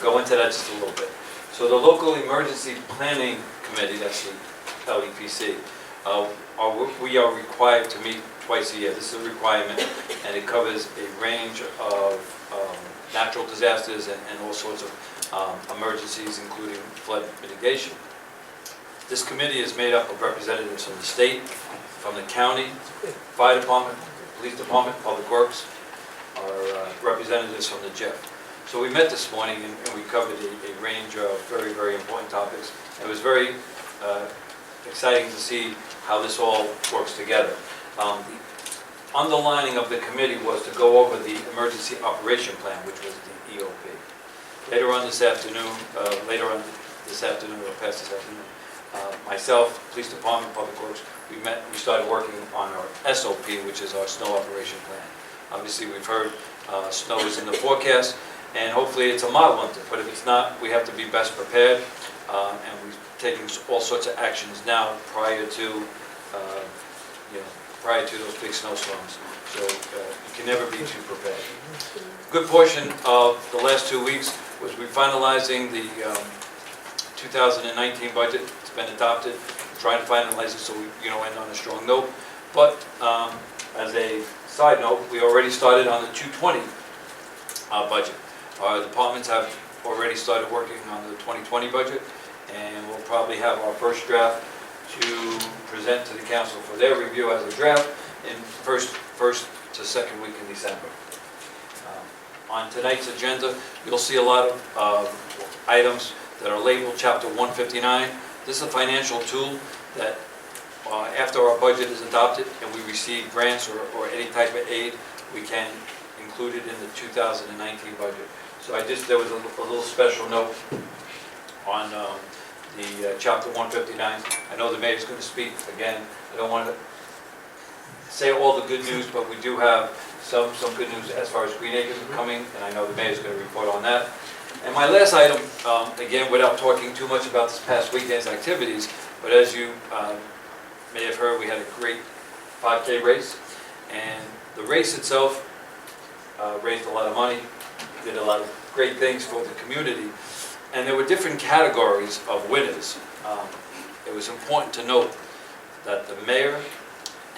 go into that just a little bit. So the Local Emergency Planning Committee, that's the LEPC, we are required to meet twice a year. This is a requirement, and it covers a range of natural disasters and all sorts of emergencies, including flood mitigation. This committee is made up of representatives from the state, from the county, fire department, police department, public works, representatives from the JEF. So we met this morning and we covered a range of very, very important topics. It was very exciting to see how this all works together. The underlining of the committee was to go over the emergency operation plan, which was the EOP. Later on this afternoon, or past this afternoon, myself, Police Department, Public Works, we started working on our SOP, which is our snow operation plan. Obviously, we've heard snow is in the forecast, and hopefully it's a mild winter, but if it's not, we have to be best prepared, and we've taken all sorts of actions now prior to those big snowstorms. So you can never be too prepared. A good portion of the last 2 weeks was we finalizing the 2019 budget. It's been adopted, trying to finalize it so we end on a strong note. But as a side note, we already started on the 2020 budget. Our departments have already started working on the 2020 budget, and we'll probably have our first draft to present to the council for their review as a draft in first to second week in December. On tonight's agenda, you'll see a lot of items that are labeled Chapter 159. This is a financial tool that after our budget is adopted and we receive grants or any type of aid, we can include it in the 2019 budget. So there was a little special note on the Chapter 159. I know the mayor's going to speak again. I don't want to say all the good news, but we do have some good news as far as Green Acres are coming, and I know the mayor's going to report on that. And my last item, again, without talking too much about this past weekend's activities, but as you may have heard, we had a great 5K race, and the race itself raised a lot of money, did a lot of great things for the community, and there were different categories of winners. It was important to note that the mayor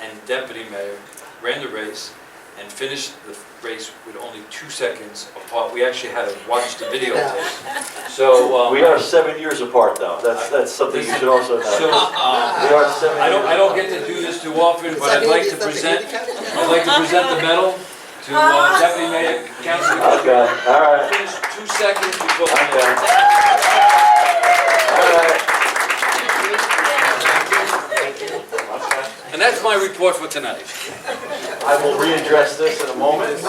and deputy mayor ran the race and finished the race with only 2 seconds apart. We actually had to watch the videotape. So
We are 7 years apart, though. That's something you should also know.
So,
We are 7 years.
I don't get to do this too often, but I'd like to present the medal to Deputy Mayor Councilman.
Okay, all right.
Finished 2 seconds before the
Okay.
mayor.
All right.
And that's my report for tonight.
I will readdress this in a moment.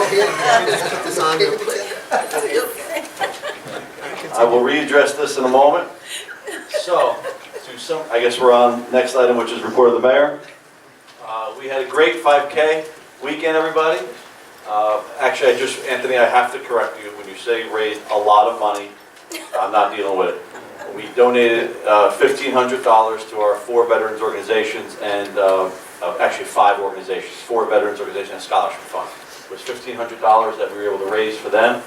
I will readdress this in a moment. So, I guess we're on next item, which is report of the mayor. We had a great 5K weekend, everybody. Actually, Anthony, I have to correct you. When you say raised a lot of money, I'm not dealing with it. We donated $1,500 to our 4 veterans organizations and actually 5 organizations, 4 veterans organizations and scholarship fund. It was $1,500 that we were able to raise for them,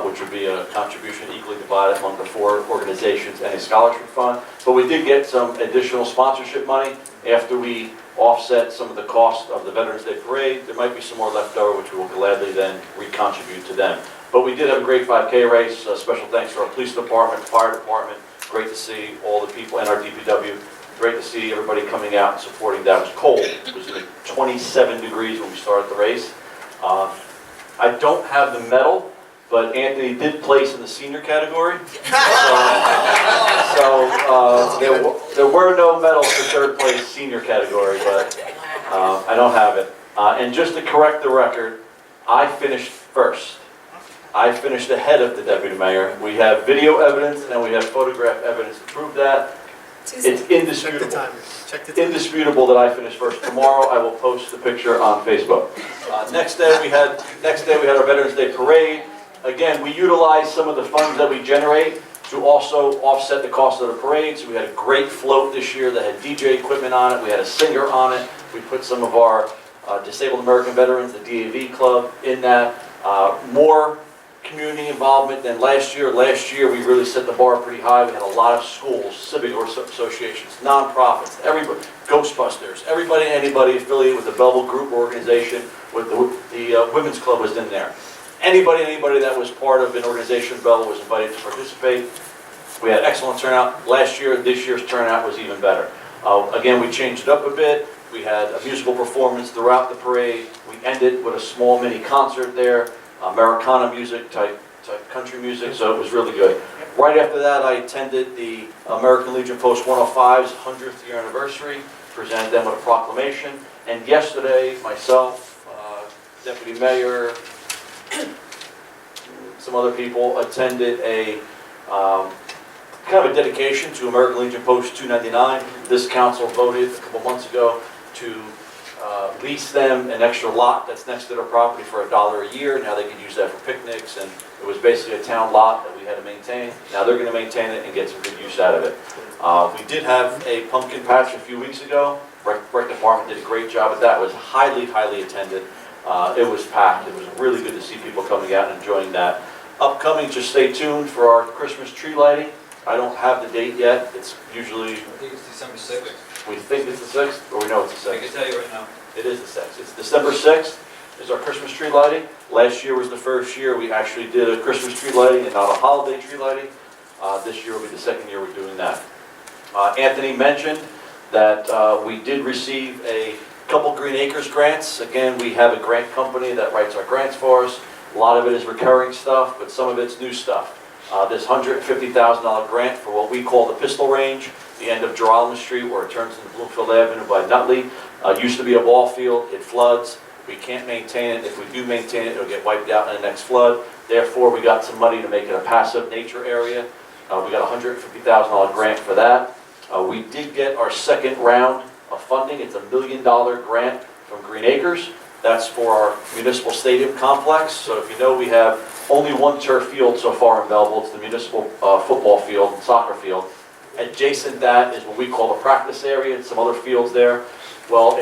which would be a contribution equally divided among the 4 organizations and a scholarship fund. But we did get some additional sponsorship money after we offset some of the cost of the Veterans Day Parade. There might be some more left over, which we will gladly then recontribute to them. But we did have a great 5K race. Special thanks to our police department, fire department. Great to see all the people and our DPW. Great to see everybody coming out and supporting that. It was cold. It was like 27 degrees when we started the race. I don't have the medal, but Anthony did place in the senior category. There were no medals for 3rd place senior category, but I don't have it. And just to correct the record, I finished first. I finished ahead of the deputy mayor. We have video evidence and we have photograph evidence to prove that. It's indisputable. Indisputable that I finished first. Tomorrow I will post the picture on Facebook. Next day we had our Veterans Day Parade. Again, we utilized some of the funds that we generate to also offset the cost of the parade. So we had a great float this year that had DJ equipment on it. We had a singer on it. We put some of our Disabled American Veterans, the DAV Club, in that. More community involvement than last year. Last year we really set the bar pretty high. We had a lot of schools, civic associations, nonprofits, everybody, Ghostbusters, everybody and anybody affiliated with the Belleville group organization, with the women's club was in there. Anybody that was part of an organization in Belleville was invited to participate. We had excellent turnout last year. This year's turnout was even better. Again, we changed it up a bit. We had a musical performance throughout the parade. We ended with a small mini concert there, Americana music type country music, so it was really good. Right after that, I attended the American Legion Post 105's 100th year anniversary, presented them with a proclamation, and yesterday, myself, Deputy Mayor, some other people attended a kind of a dedication to American Legion Post 299. This council voted a couple months ago to lease them an extra lot that's next to their property for $1 a year. Now they can use that for picnics, and it was basically a town lot that we had to maintain. Now they're going to maintain it and get some good use out of it. We did have a pumpkin patch a few weeks ago. Rec Department did a great job at that. It was highly, highly attended. It was packed. It was really good to see people coming out and enjoying that. Upcoming, just stay tuned for our Christmas tree lighting. I don't have the date yet. It's usually,
I think it's December 6th.
we think it's the 6th, or we know it's the 6th.
I can tell you right now.
It is the 6th. It's December 6th is our Christmas tree lighting. Last year was the first year we actually did a Christmas tree lighting and not a holiday tree lighting. This year will be the second year we're doing that. Anthony mentioned that we did receive a couple Green Acres grants. Again, we have a grant company that writes our grants for us. A lot of it is recurring stuff, but some of it's new stuff. This $150,000 grant for what we call the Pistol Range, the end of Geralman Street where it turns into Bloomfield Avenue by Nutley. Used to be a ball field. It floods. We can't maintain it. If we do maintain it, it'll get wiped out in the next flood. Therefore, we got some money to make it a passive nature area. We got a $150,000 grant for that. We did get our second round of funding. It's a $1 million grant from Green Acres. That's for our municipal stadium complex. So if you know, we have only one turf field so far in Belleville. It's the municipal football field and soccer field. Adjacent to that is what we call the practice area and some other fields there. Well,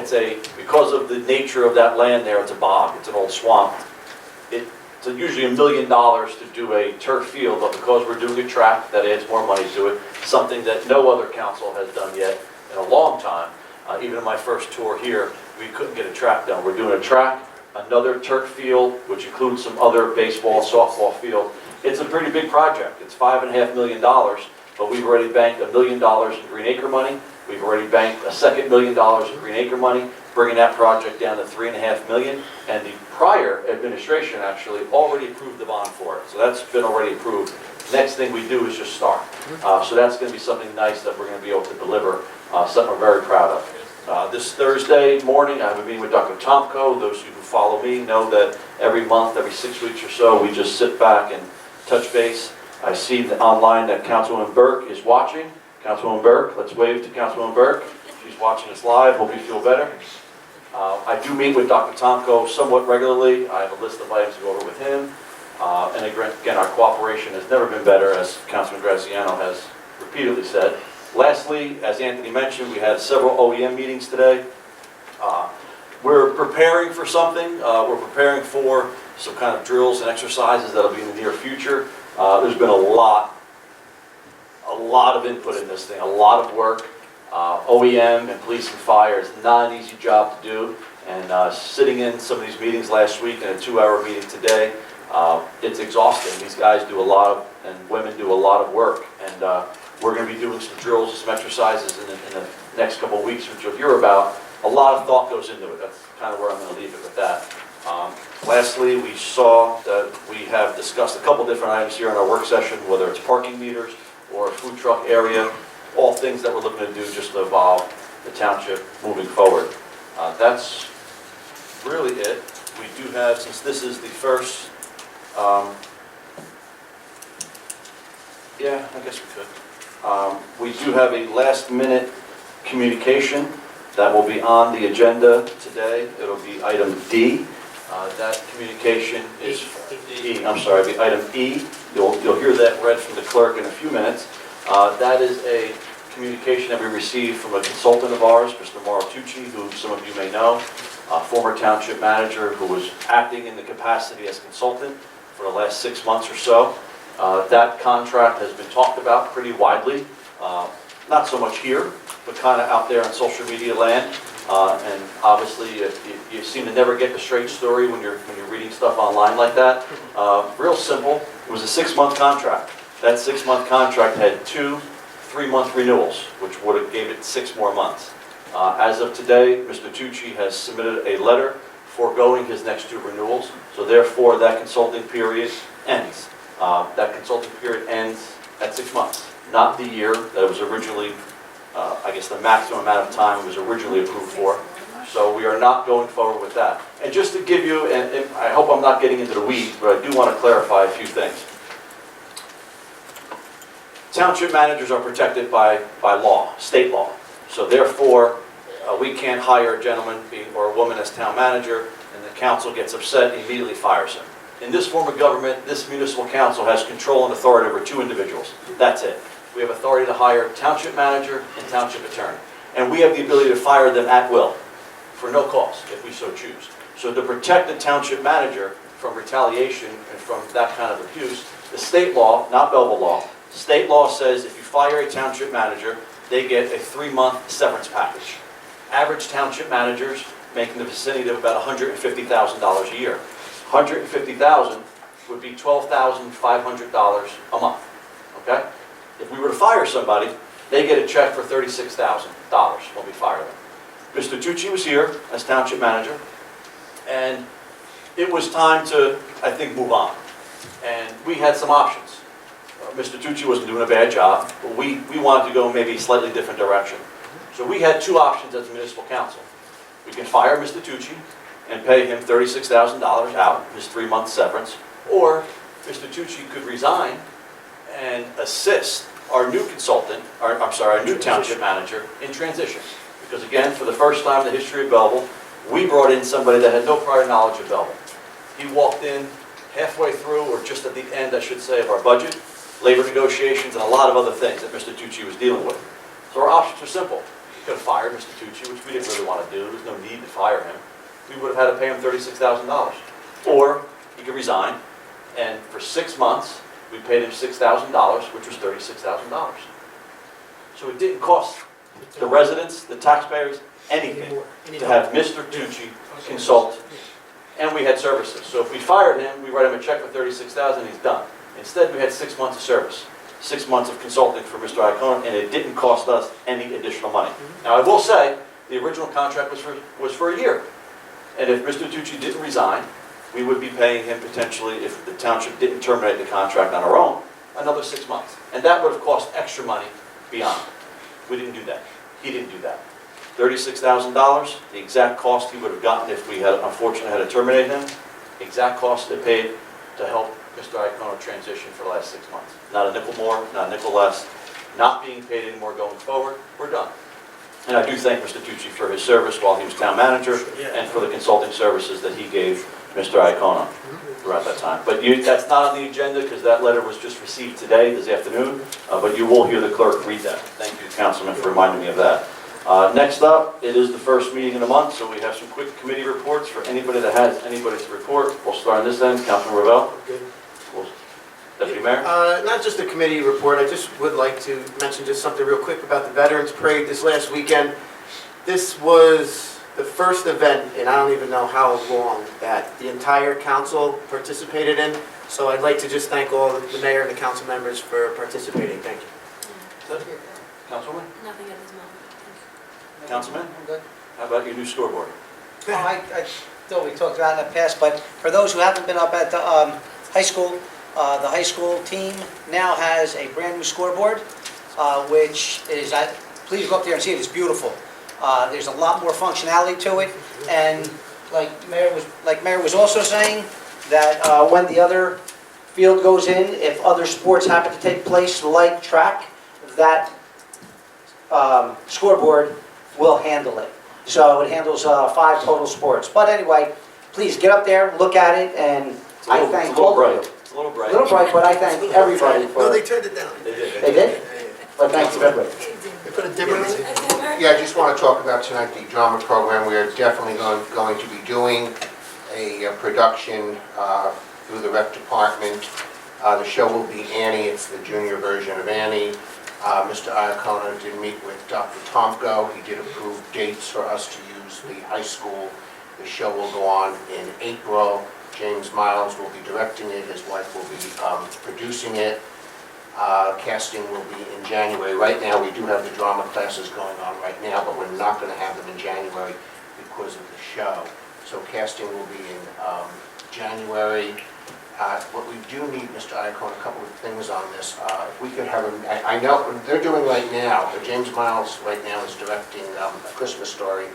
because of the nature of that land there, it's a bog. It's an old swamp. It's usually $1 million to do a turf field, but because we're doing a track, that adds more money to it. Something that no other council has done yet in a long time. Even in my first tour here, we couldn't get a track done. We're doing a track, another turf field, which includes some other baseball, softball field. It's a pretty big project. It's $5.5 million, but we've already banked $1 million in Green Acre money. We've already banked a second $1 million in Green Acre money, bringing that project down to $3.5 million. And the prior administration actually already approved the bond for it. So that's been already approved. Next thing we do is just start. So that's going to be something nice that we're going to be able to deliver, something we're very proud of. This Thursday morning, I have a meeting with Dr. Tomko. Those of you who follow me know that every month, every 6 weeks or so, we just sit back and touch base. I see that online that Councilwoman Burke is watching. Councilwoman Burke, let's wave to Councilwoman Burke. She's watching us live. Hope you feel better. I do meet with Dr. Tomko somewhat regularly. I have a list of items to go over with him. And again, our cooperation has never been better, as Councilman Graziano has repeatedly said. Lastly, as Anthony mentioned, we had several OEM meetings today. We're preparing for something. We're preparing for some kind of drills and exercises that'll be in the near future. There's been a lot of input in this thing, a lot of work. OEM and police and fire is not an easy job to do. And sitting in some of these meetings last week and a 2-hour meeting today, it's exhausting. These guys do a lot of, and women do a lot of work. And we're going to be doing some drills, some exercises in the next couple of weeks, which you'll hear about. A lot of thought goes into it. That's kind of where I'm going to leave it with that. Lastly, we saw that we have discussed a couple different items here in our work session, whether it's parking meters or a food truck area, all things that we're looking to do just to evolve the township moving forward. That's really it. We do have, since this is the first, yeah, I guess we could. We do have a last-minute communication that will be on the agenda today. It'll be item D. That communication is E. I'm sorry, it'll be item E. You'll hear that read from the clerk in a few minutes. That is a communication that we received from a consultant of ours, Mr. Mauro Tucci, who some of you may know, a former township manager who was acting in the capacity as consultant for the last 6 months or so. That contract has been talked about pretty widely, not so much here, but kind of out there on social media land. And obviously, you seem to never get the straight story when you're reading stuff online like that. Real simple. It was a 6-month contract. That 6-month contract had 2 3-month renewals, which would have gave it 6 more months. As of today, Mr. Tucci has submitted a letter foregoing his next 2 renewals, so therefore that consulting period ends. That consulting period ends at 6 months, not the year that it was originally, I guess the maximum amount of time it was originally approved for. So we are not going forward with that. And just to give you, and I hope I'm not getting into the weeds, but I do want to clarify a few things. Township managers are protected by law, state law. So therefore, we can't hire a gentleman or a woman as town manager, and the council gets upset and immediately fires him. In this form of government, this municipal council has control and authority over 2 individuals. That's it. We have authority to hire township manager and township attorney. And we have the ability to fire them at will, for no cost, if we so choose. So to protect the township manager from retaliation and from that kind of abuse, the state law, not Belleville law, state law says if you fire a township manager, they get a 3-month severance package. Average township managers make in the vicinity of about $150,000 a year. $150,000 would be $12,500 a month, okay? If we were to fire somebody, they get a check for $36,000 when we fire them. Mr. Tucci was here as township manager, and it was time to, I think, move on. And we had some options. Mr. Tucci wasn't doing a bad job, but we wanted to go maybe a slightly different direction. So we had 2 options as a municipal council. We can fire Mr. Tucci and pay him $36,000 out, his 3-month severance, or Mr. Tucci could resign and assist our new consultant, our new township manager in transition. Because again, for the first time in the history of Belleville, we brought in somebody that had no prior knowledge of Belleville. He walked in halfway through, or just at the end, I should say, of our budget, labor negotiations, and a lot of other things that Mr. Tucci was dealing with. So our options were simple. We could have fired Mr. Tucci, which we didn't really want to do. There was no need to fire him. We would have had to pay him $36,000. Or he could resign, and for 6 months, we paid him $6,000, which was $36,000. So it didn't cost the residents, the taxpayers, anything to have Mr. Tucci consult, and we had services. So if we fired him, we write him a check for $36,000 and he's done. Instead, we had 6 months of service, 6 months of consulting for Mr. Iacona, and it didn't cost us any additional money. Now, I will say, the original contract was for a year. And if Mr. Tucci didn't resign, we would be paying him potentially, if the township didn't terminate the contract on our own, another 6 months. And that would have cost extra money beyond. We didn't do that. He didn't do that. $36,000, the exact cost he would have gotten if we had, unfortunately, had to terminate him, exact cost they paid to help Mr. Iacona transition for the last 6 months. Not a nickel more, not a nickel less, not being paid any more going forward. We're done. And I do thank Mr. Tucci for his service while he was town manager and for the consulting services that he gave Mr. Iacona throughout that time. But that's not on the agenda because that letter was just received today, this afternoon, but you will hear the clerk read that. Thank you, Councilman, for reminding me of that. Next up, it is the first meeting of the month, so we have some quick committee reports for anybody that has anybody to report. We'll start on this end. Councilman Ravel. Deputy Mayor.
Not just a committee report, I just would like to mention just something real quick about the Veterans Parade this last weekend. This was the first event, and I don't even know how long, that the entire council participated in. So I'd like to just thank all the mayor and the council members for participating. Thank you.
Councilwoman?
Nothing at this moment.
Councilman?
I'm good.
How about your new scoreboard?
I thought we talked about it in the past, but for those who haven't been up at the high school team now has a brand new scoreboard, which is, please go up there and see it, it's beautiful. There's a lot more functionality to it, and like Mayor was also saying, that when the other field goes in, if other sports happen to take place, like track, that scoreboard will handle it. So it handles 5 total sports. But anyway, please get up there, look at it, and I thank all of you.
It's a little bright.
A little bright, but I thank everybody for
No, they
it.
turned it down.
They did.
They did? But thanks to everybody.
They put a dimmer in it.
Yeah, I just want to talk about tonight the drama program. We are definitely going to be doing a production through the rec department. The show will be Annie. It's the junior version of Annie. Mr. Iacona did meet with Dr. Tomko. He did approve dates for us to use the high school. The show will go on in April. James Miles will be directing it. His wife will be producing it. Casting will be in January. Right now, we do have the drama classes going on right now, but we're not going to have them in January because of the show. So casting will be in January. What we do need, Mr. Iacone, a couple of things on this. If we could have them, I know they're doing right now, James Miles right now is directing A Christmas Story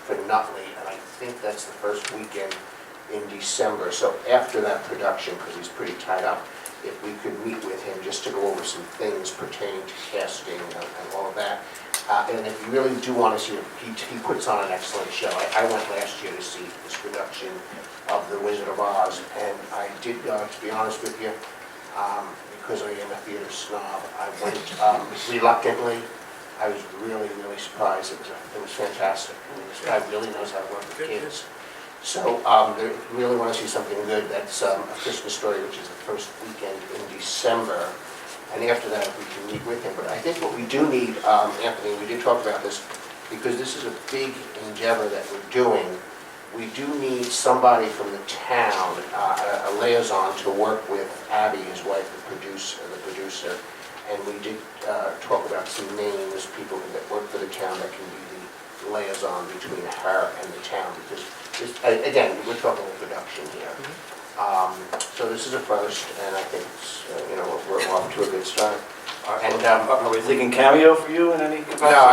for Nutley, and I think that's the first weekend in December. So after that production, because he's pretty tied up, if we could meet with him just to go over some things pertaining to casting and all of that. And if you really do want to see it, he puts on an excellent show. I went last year to see this production of The Wizard of Oz, and I did, to be honest with you, because I am a theater snob, I went reluctantly. I was really, really surprised. It was fantastic. I mean, this guy really knows how to work with kids. So if you really want to see something good, that's A Christmas Story, which is the first weekend in December. And after that, we can meet with him. But I think what we do need, Anthony, we did talk about this, because this is a big endeavor that we're doing. We do need somebody from the town, a liaison, to work with Abby, his wife, the producer. And we did talk about some names, people that work for the town that can be the liaison between her and the town. Because, again, we're talking about production here. So this is a first, and I think it's, we're off to a good start. And
Are we thinking cameo for you in any capacity?
no,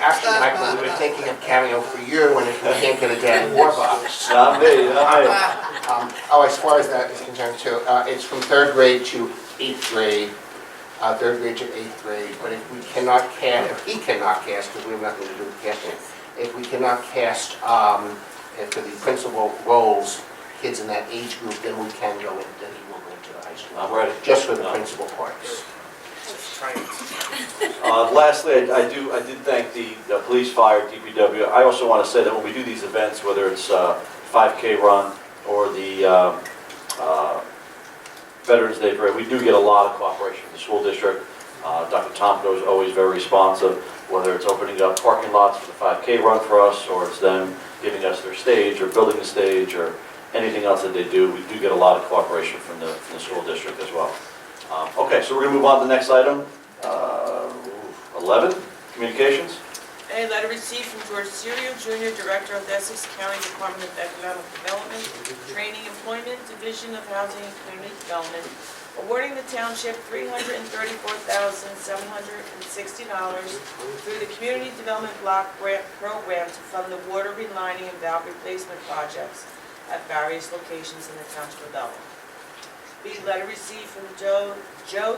actually, Michael, we were thinking of cameo for you, and if we can't get a Dan Warbucks.
Not me, not me.
As far as that is concerned too, it's from 3rd grade to 8th grade, 3rd grade to 8th grade. But if we cannot cast, if he cannot cast, because we have nothing to do with casting, if we cannot cast for the principal roles, kids in that age group, then we can go in, then he will go into the high school.
I'm ready.
Just for the principal parts.
Lastly, I did thank the police, fire, DPW. I also want to say that when we do these events, whether it's 5K run or the Veterans Day Parade, we do get a lot of cooperation from the school district. Dr. Tomko is always very responsive, whether it's opening up parking lots for the 5K run for us, or it's them giving us their stage, or building the stage, or anything else that they do. We do get a lot of cooperation from the school district as well. Okay, so we're going to move on to the next item. 11, communications.
A letter received from George Serio Jr., Director of the Essex County Department of Economic Development, Training, Employment, Division of Housing and Community Development, awarding the township $334,760 through the Community Development Block Grant Program to fund the water relining and valve replacement projects at various locations in the township of Belleville. B, letter received from Joe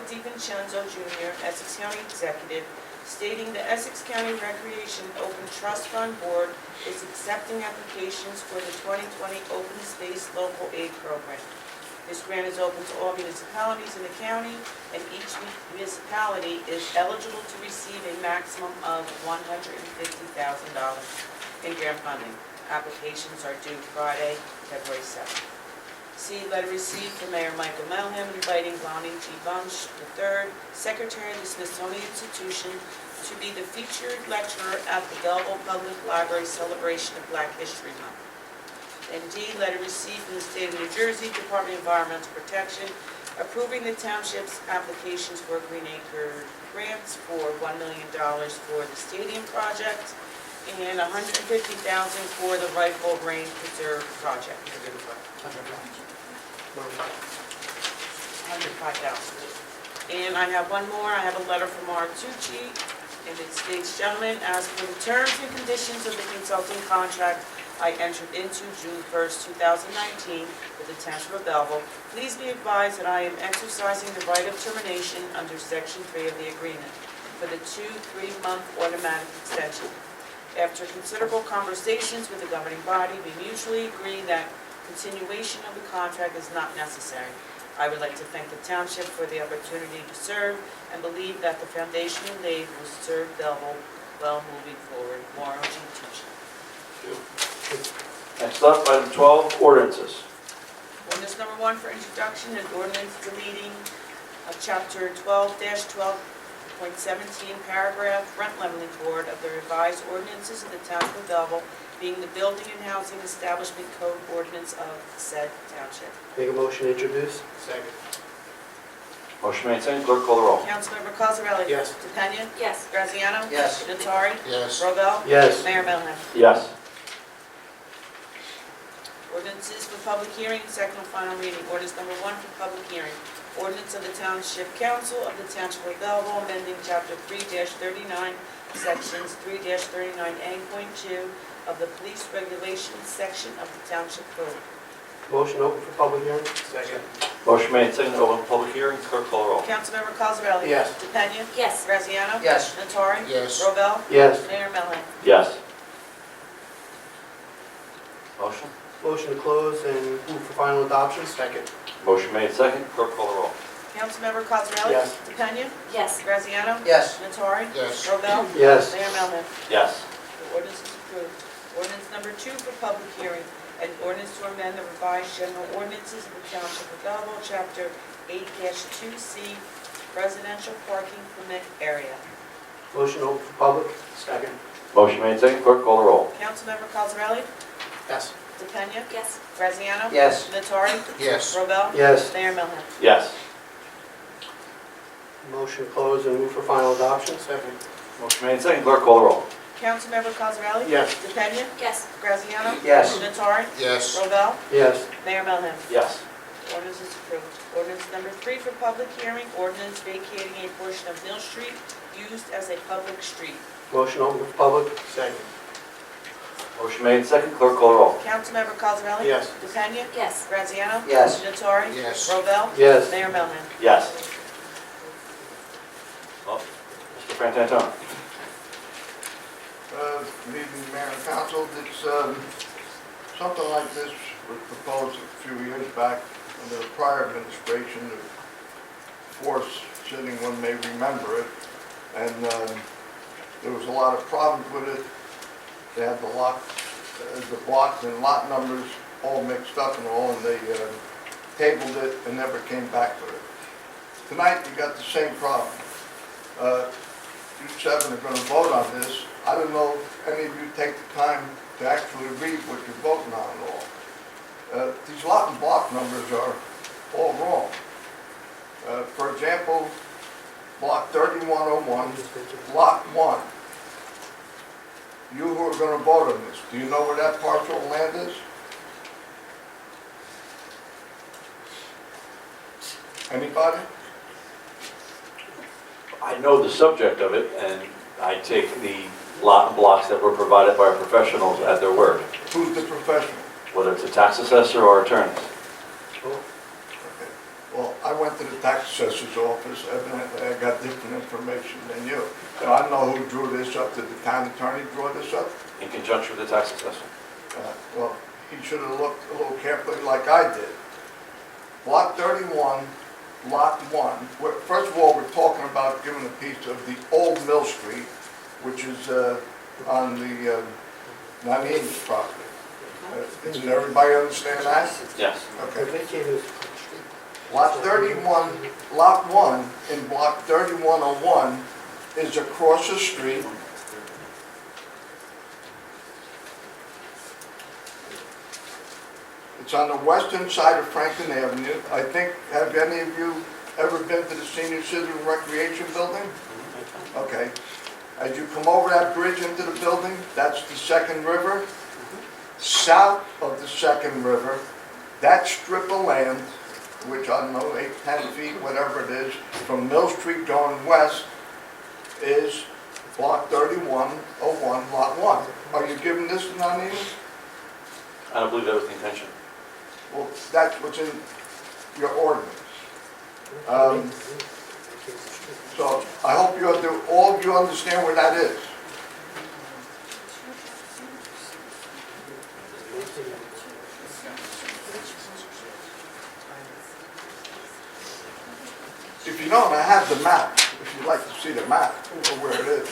DiVincenzo Jr., Essex County Executive, stating the Essex County Recreation Open Trust Fund Board is accepting applications for the 2020 Open Space Local Aid Program. This grant is open to all municipalities in the county, and each municipality is eligible to receive a maximum of $150,000 in grant funding. Applications are due Friday, February 7th. C, letter received from Mayor Michael Melham inviting Lonnie G. Bunch III, Secretary of the Smithsonian Institution, to be the featured lecturer at the Belleville Public Library Celebration of Black History Month. And D, letter received from the State of New Jersey Department of Environmental Protection, approving the township's applications for Green Acre grants for $1 million for the stadium project and $150,000 for the Rifle Range Preserve project. $105,000. And I have one more. I have a letter from Mark Tucci, and it states, gentlemen, as for the terms and conditions of the consulting contract I entered into June 1st, 2019 with the Township of Belleville, please be advised that I am exercising the right of termination under Section 3 of the agreement for the 2 3-month automatic extension. After considerable conversations with the governing body, we mutually agree that continuation of the contract is not necessary. I would like to thank the township for the opportunity to serve and believe that the foundation you laid will serve Belleville well moving forward. Warren G. Tucci.
Next up, item 12, ordinances.
Ordinance number 1 for introduction, an ordinance deleting chapter 12-12.17, paragraph, rent leveling board of the revised ordinances of the township of Belleville, being the Building and Housing Establishment Code ordinance of said township.
Make a motion to introduce?
Second.
Motion made, second, clerk call the roll.
Councilmember Cosarelli?
Yes.
DePena?
Yes.
Graziano?
Yes.
Nattari?
Yes.
Robel?
Yes.
Mayor Melham?
Yes.
Ordinances for public hearing, second and final reading. Ordinance number 1 for public hearing. Ordinance of the Township Council of the Township of Belleville amending Chapter 3-39, Sections 3-39A.2 of the Police Regulations section of the Township Code.
Motion open for public hearing? Second.
Motion made, second, open public hearing, clerk call the roll.
Councilmember Cosarelli?
Yes.
DePena?
Yes.
Graziano?
Yes.
Nattari?
Yes.
Robel?
Yes.
Mayor Melham?
Yes. Motion?
Motion to close and move for final adoption? Second.
Motion made, second, clerk call the roll.
Councilmember Cosarelli?
Yes.
DePena?
Yes.
Graziano?
Yes.
Nattari?
Yes.
Robel?
Yes.
Mayor Melham?
Yes.
The ordinance is approved. Ordinance number 2 for public hearing, an ordinance to amend the revised general ordinances of the Township of Belleville, Chapter 8-2C, residential parking permit area.
Motion open for public? Second.
Motion made, second, clerk call the roll.
Councilmember Cosarelli?
Yes.
DePena?
Yes.
Graziano?
Yes.
Nattari?
Yes.
Robel?
Yes.
Mayor Melham?
Yes.
Motion close and move for final adoption? Second.
Motion made, second, clerk call the roll.
Councilmember Cosarelli?
Yes.
DePena?
Yes.
Graziano?
Yes.
Nattari?
Yes.
Robel?
Yes.
Mayor Melham?
Yes.
Ordinance is approved. Ordinance number 3 for public hearing, ordinance vacating a portion of Mill Street used as a public street.
Motion open for public? Second.
Motion made, second, clerk call the roll.
Councilmember Cosarelli?
Yes.
DePena?
Yes.
Graziano?
Yes.
Nattari?
Yes.
Robel?
Yes.
Mayor Melham?
Yes. Well, Mr. Frantantone.
Good evening, Mayor and Council. It's, something like this was proposed a few years back under the prior administration. The force sitting one may remember it. And there was a lot of problems with it. They had the blocks and lot numbers all mixed up and all, and they tabled it and never came back with it. Tonight, you got the same problem. You seven are going to vote on this. I don't know if any of you take the time to actually read what you're voting on at all. These lot and block numbers are all wrong. For example, block 3101, lot 1. You who are going to vote on this, do you know where that parcel of land is? Anybody?
I know the subject of it, and I take the lot and blocks that were provided by our professionals at their word,
Who's the professional?
whether it's a tax assessor or attorneys.
Okay. Well, I went to the tax assessor's office, evidently I got different information than you. So I know who drew this up. Did the town attorney draw this up?
In conjunction with the tax assessor.
Well, he should have looked a little carefully like I did. Block 31, lot 1. First of all, we're talking about giving a piece of the old Mill Street, which is on the non-English property. Does everybody understand that?
Yes.
Okay. Lot 31, lot 1 in block 3101 is across the street. It's on the western side of Franklin Avenue. I think, have any of you ever been to the Senior Citizen Recreation Building? Okay. As you come over that bridge into the building, that's the Second River. South of the Second River, that strip of land, which I don't know, 8, 10 feet, whatever it is, from Mill Street going west, is block 3101, lot 1. Are you giving this to non-English?
I don't believe that was the intention.
Well, that's what's in your ordinance. So I hope all of you understand where that is. If you don't, I have the map, if you'd like to see the map of where it is.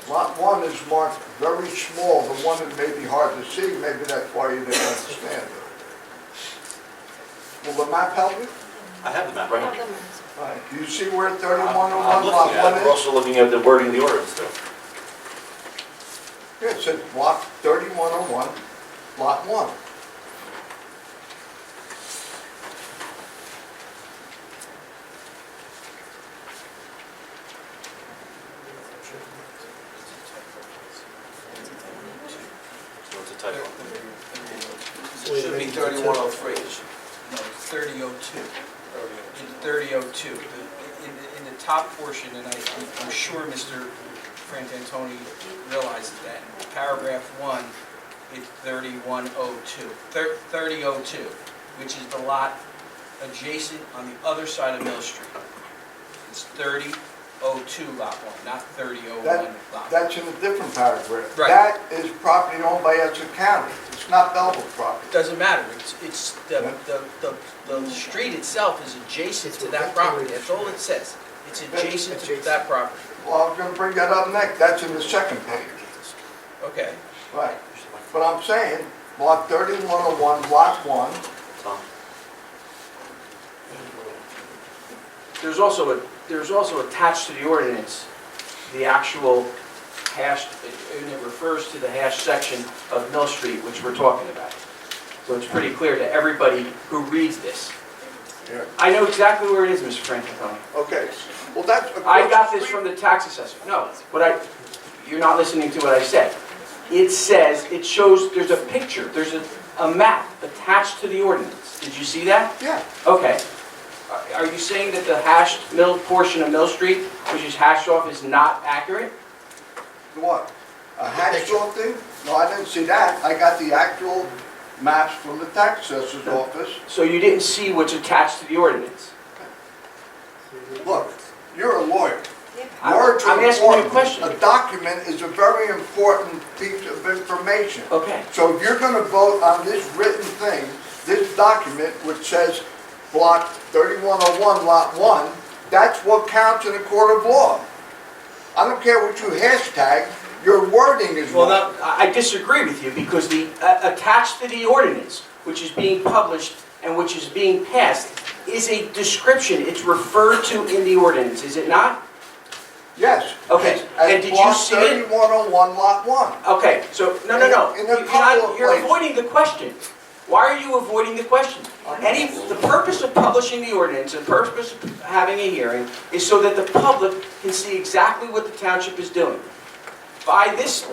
Lot 1 is marked very small, the one that may be hard to see, maybe that's why you didn't understand it. Will the map help you?
I have the map right here.
All right, do you see where 3101
I'm
lot
looking at it,
1
we're
is?
also looking at the wording of the ordinance too.
Yeah, it says block 3101, lot 1.
So it's a typo.
It should be 3103. No, it's 3002. In 3002. In the top portion, and I'm sure Mr. Frantantoni realizes that, in paragraph 1, it's 3102. 3002, which is the lot adjacent on the other side of Mill Street. It's 3002 lot 1, not 3001 lot 1.
That's in a different paragraph.
Right.
That is property owned by Essex County. It's not Belleville property.
Doesn't matter, it's the street itself is adjacent to that property, that's all it says. It's adjacent to that property.
Well, I was gonna bring that up next. That's in the second page.
Okay.
Right. But I'm saying, block 3101, lot 1,
Tom?
There's also attached to the ordinance, the actual hash, and it refers to the hash section of Mill Street, which we're talking about. So it's pretty clear to everybody who reads this.
Yeah.
I know exactly where it is, Mr. Frantantoni.
okay. Well, that's...
I got this from the tax assessor. No, you're not listening to what I said. It says, it shows, there's a picture, there's a map attached to the ordinance. Did you see that?
Yeah.
Okay. Are you saying that the hashed mill portion of Mill Street, which is hashed off, is not accurate?
What? A hatched off thing? No, I didn't see that. I got the actual maps from the tax assessor's office.
So you didn't see what's attached to the ordinance?
Look, you're a lawyer.
I'm
Words are
asking you a
important.
question.
A document is a very important piece of information.
Okay.
So if you're going to vote on this written thing, this document, which says block 3101, lot 1, that's what counts in a court of law. I don't care what you hashtag, your wording is
Well,
wrong.
no, I disagree with you because the, attached to the ordinance, which is being published and which is being passed, is a description. It's referred to in the ordinance, is it not?
Yes.
Okay,
As
and did you
block
see it?
3101, lot 1.
Okay, so, no.
In a couple of
You're
places.
avoiding the question. Why are you avoiding the question? The purpose of publishing the ordinance, the purpose of having a hearing, is so that the public can see exactly what the township is doing. By this,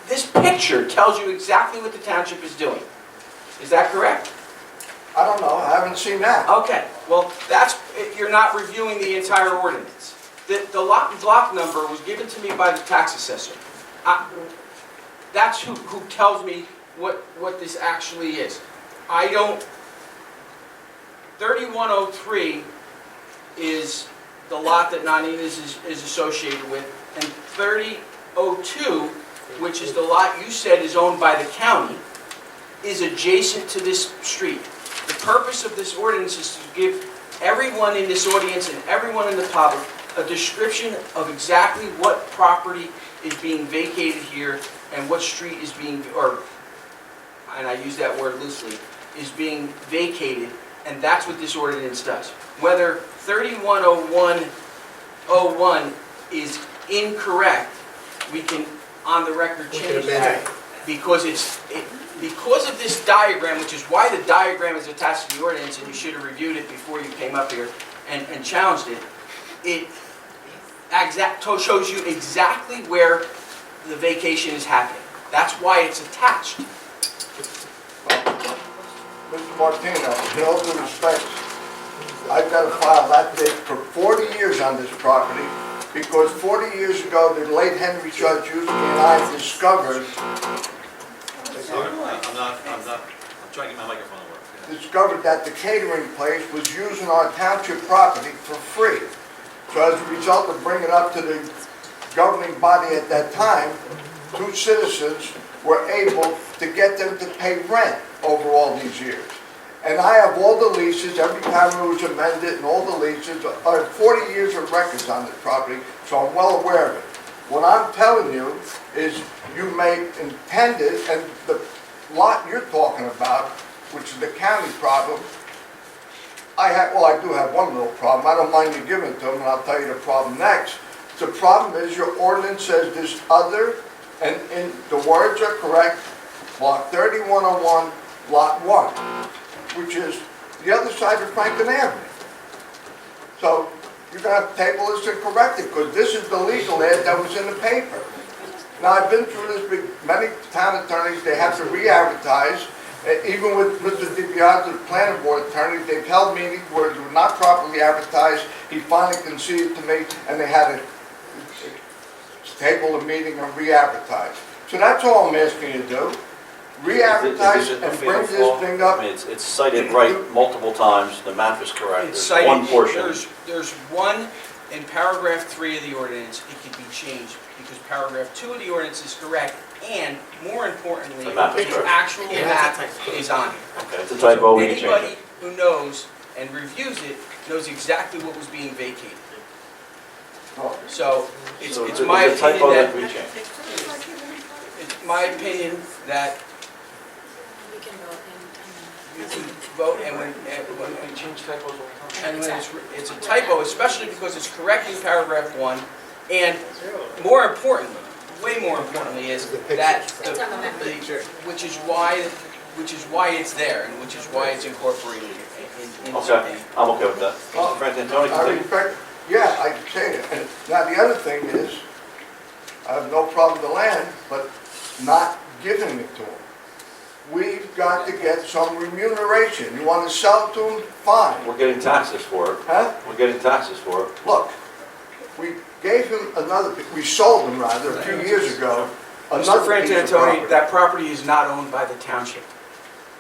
this picture tells you exactly what the township is doing. Is that correct?
I don't know, I haven't seen that.
Okay, well, you're not reviewing the entire ordinance. The lot and block number was given to me by the tax assessor. That's who tells me what this actually is. 3103 is the lot that Nanina's is associated with, and 3002, which is the lot you said is owned by the county, is adjacent to this street. The purpose of this ordinance is to give everyone in this audience and everyone in the public a description of exactly what property is being vacated here and what street is being, and I use that word loosely, is being vacated, and that's what this ordinance does. Whether 310101 is incorrect, we can, on the record, change that. Because because of this diagram, which is why the diagram is attached to the ordinance, and you should have reviewed it before you came up here and challenged it, it shows you exactly where the vacation is happening. That's why it's attached.
Mr. Martino, in all due respect, I've got to file that date for 40 years on this property, because 40 years ago, the late Henry Judge Uski and I discovered
I'm trying to get my microphone to work.
that the catering place was using our township property for free. So as a result of bringing it up to the governing body at that time, 2 citizens were able to get them to pay rent over all these years. And I have all the leases, every time it was amended, and all the leases, 40 years of records on this property, so I'm well aware of it. What I'm telling you is you may intend it, and the lot you're talking about which is the county problem, I do have one little problem. I don't mind you giving it to them, and I'll tell you the problem next. The problem is your ordinance says this other, and the words are correct, block 3101, lot 1, which is the other side of Franklin Avenue. So you're going to have to table this and correct it, because this is the legal ad that was in the paper. Now, I've been through this with many town attorneys, they have to re-advertise. Even with Mr. DiBiase, the planning board attorney, they've held meetings where it was not properly advertised. He finally conceded to me, and they had to table the meeting and re-advertise. So that's all I'm asking you to do. Re-advertise
Is it a
and bring
fatal
this
flaw?
thing up.
I mean, it's cited right multiple times, the map is correct.
It's
There's one
cited,
portion.
there's one, in paragraph 3 of the ordinance, it can be changed, because paragraph 2 of the ordinance is correct, and more importantly,
The map is
the
correct.
actual
Yeah,
map
that's a typo.
is on it.
Okay, it's a typo, we can change
Anybody
it.
who knows and reviews it knows exactly what was being vacated. So, it's
So
my
it's a typo
opinion
that we
that,
change.
it's my opinion that
We can vote
you can vote, and when
We change typos all the time.
and when it's a typo, especially because it's correct in paragraph 1, and more importantly, way more importantly, is that, which is why it's there, and which is why it's incorporated into
Okay,
the...
I'm okay with that. Mr. Frantantoni,
I
continue.
respect, yeah, I can say it. And now, the other thing is, I have no problem with the land, but not giving it to them. We've got to get some remuneration. You want to sell it to them? Fine.
We're getting taxes for it.
Huh?
We're getting taxes for it.
Look, we gave him another, we sold him rather, a few years ago,
Mr.
another piece of
Frantantoni,
property.
that property is not owned by the township.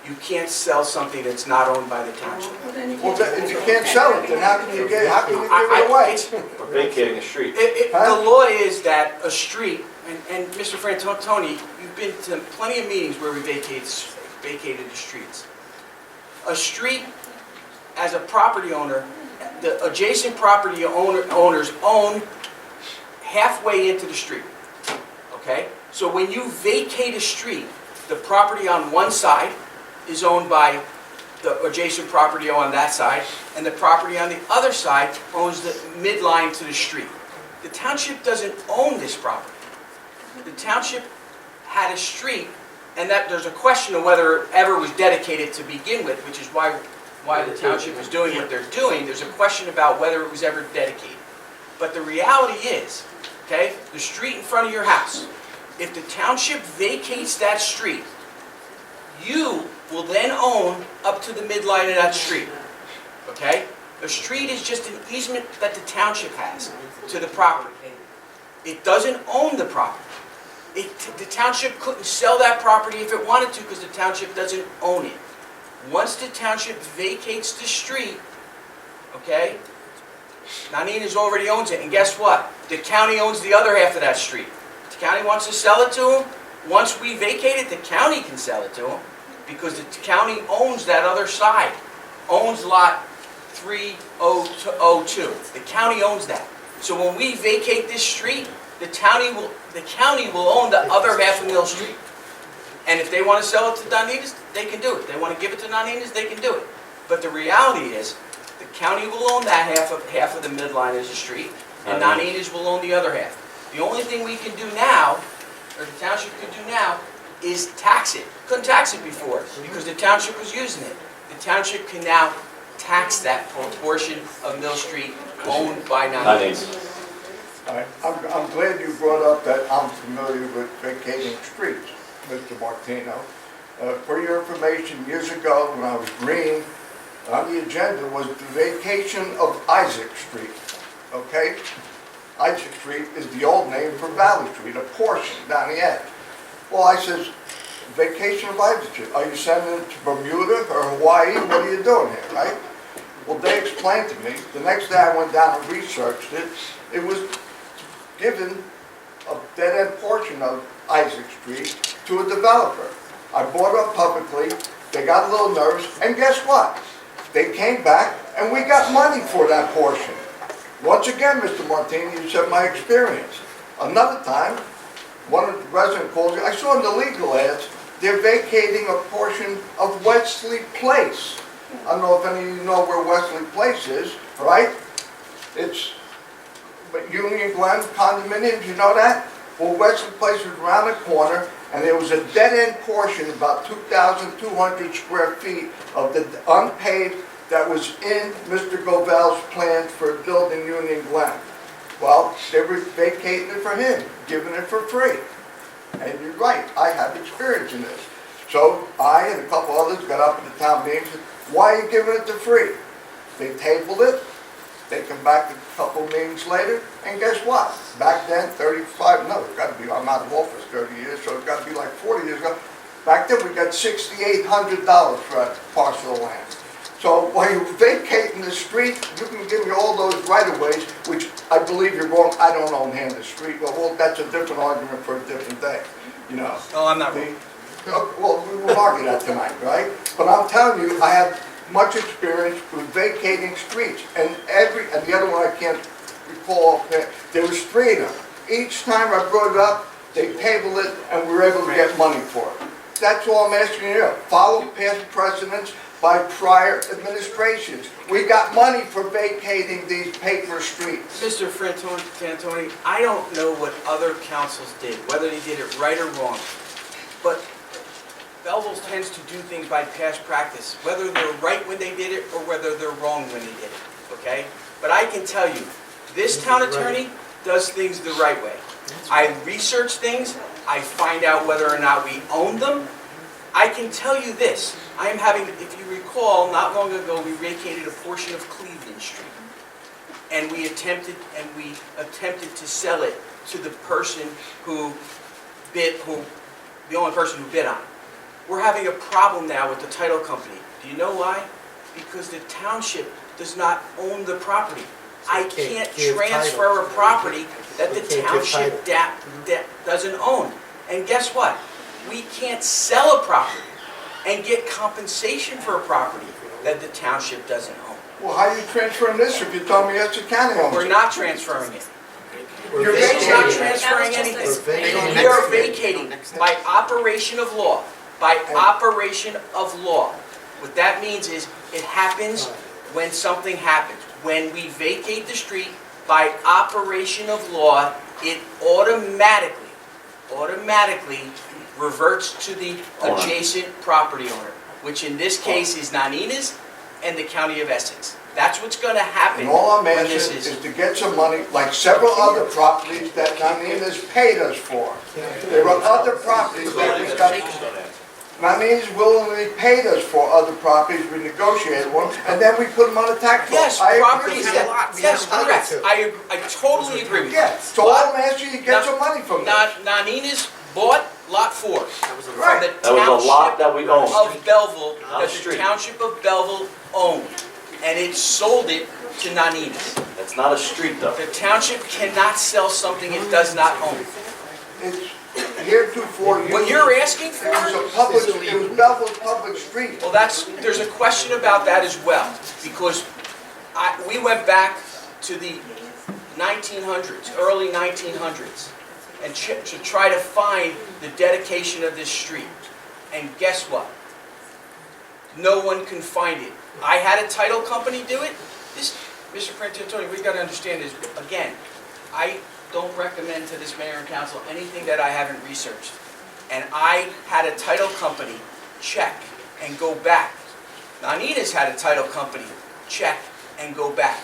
You can't sell something that's not owned by the township.
Well, if you can't sell it, then how can you give it away?
We're vacating a street.
Huh?
The law is that a street, and Mr. Frantantoni, you've been to plenty of meetings where we vacated the streets. A street, as a property owner, the adjacent property owners own halfway into the street, okay? So when you vacate a street, the property on one side is owned by the adjacent property on that side, and the property on the other side owns the midline to the street. The township doesn't own this property. The township had a street, and that there's a question of whether it ever was dedicated to begin with, which is why the township is doing what they're doing. There's a question about whether it was ever dedicated. But the reality is, okay, the street in front of your house, if the township vacates that street, you will then own up to the midline of that street, okay? A street is just an easement that the township has to the property. It doesn't own the property. The township couldn't sell that property if it wanted to because the township doesn't own it. Once the township vacates the street, okay, Nanina's already owns it, and guess what? The county owns the other half of that street. The county wants to sell it to them. Once we vacate it, the county can sell it to them because the county owns that other side, owns lot 3002. The county owns that. So when we vacate this street, the county will own the other half of Mill Street. And if they want to sell it to Nanina's, they can do it. They want to give it to Nanina's, they can do it. But the reality is, the county will own that half of the midline of the street, and Nanina's will own the other half. The only thing we can do now, or the township can do now, is tax it. Couldn't tax it before, because the township was using it. The township can now tax that portion of Mill Street owned by Nanina's.
All right. I'm glad you brought up that I'm familiar with vacating streets, Mr. Martino. For your information, years ago, when I was green, on the agenda was the vacation of Isaac Street, okay? Isaac Street is the old name for Valley Street, a portion down the end. Well, I says, vacation of Isaac Street, are you sending it to Bermuda or Hawaii? What are you doing here, right? Well, they explained to me, the next day I went down and researched it, it was given a dead-end portion of Isaac Street to a developer. I brought it up publicly, they got a little nervous, and guess what? They came back and we got money for that portion. Once again, Mr. Martini, you said my experience. Another time, one of the residents called me, I saw in the legal ads they're vacating a portion of Wesley Place. I don't know if any of you know where Wesley Place is, right? It's Union Glen condominiums, you know that? Well, Wesley Place is around the corner, and there was a dead-end portion, about 2,200 square feet of the unpaved that was in Mr. Govell's plan for building Union Glen. Well, they were vacating it for him, giving it for free. And you're right, I have experience in this. So I and a couple others got up at the town meeting and said, why are you giving it for free? They tabled it. They come back a couple meetings later, and guess what? Back then, it's got to be, I'm out of office 30 years, so it's got to be like 40 years ago. Back then, we got $6,800 for a parcel of land. So while you're vacating the street, you can give me all those right-of-ways, which I believe you're wrong. I don't own hand the street. Well, that's a different argument for a different day, you know.
Oh, I'm not wrong.
Well, we won't argue that tonight, right? But I'm telling you, I have much experience with vacating streets, and the other one I can't recall, there was 3 of them. Each time I brought it up, they tabled it, and we were able to get money for it. That's all I'm asking you to do. Follow past precedents by prior administrations. We got money for vacating these paper streets.
Mr. Frantantoni, I don't know what other councils did, whether they did it right or wrong, but Belleville tends to do things by past practice, whether they're right when they did it or whether they're wrong when they did it, okay? But I can tell you, this town attorney does things the right way. I research things, I find out whether or not we own them. I can tell you this, I am having, if you recall, not long ago, we vacated a portion of Cleveland Street. And we attempted to sell it to the person the only person who bid on it. We're having a problem now with the title company. Do you know why? Because the township does not own the property. I can't transfer a property that the township doesn't own. And guess what? We can't sell a property and get compensation for a property that the township doesn't own.
Well, how are you transferring this if you told me Essex County owns it?
We're not transferring it.
You're
It's not
vacating.
transferring
That was just
anything. We are vacating by operation of law. By operation of law. What that means is, it happens when something happens. When we vacate the street, by operation of law, it automatically reverts to the adjacent property owner, which in this case is Nanina's and the County of Essex. That's what's going to happen
And all I'm
when
asking
this
is to get some money, like several other properties that Nanina's paid us for. There are other properties that we got, Nanina's willingly paid us for other properties, we negotiated one, and then we put them on the tax roll.
Yes,
I agree.
properties that, yes, correct. I totally agree with you.
Yeah, so all I'm asking you to get some money from this.
Nanina's bought Lot 4 from the
That was a lot that we owned.
township of Belleville,
Not a
that the
street.
township of Belleville owned, and it sold it to Nanina's.
That's not a street, though.
The township cannot sell something it does not own.
It's heretofore used.
What you're asking for?
It was Belleville's public street.
Well, there's a question about that as well, because we went back to the 1900s, early 1900s, and to try to find the dedication of this street. And guess what? No one can find it. I had a title company do it. Mr. Frantantoni, we've got to understand is, again, I don't recommend to this mayor and council anything that I haven't researched. And I had a title company check and go back. Nanina's had a title company check and go back.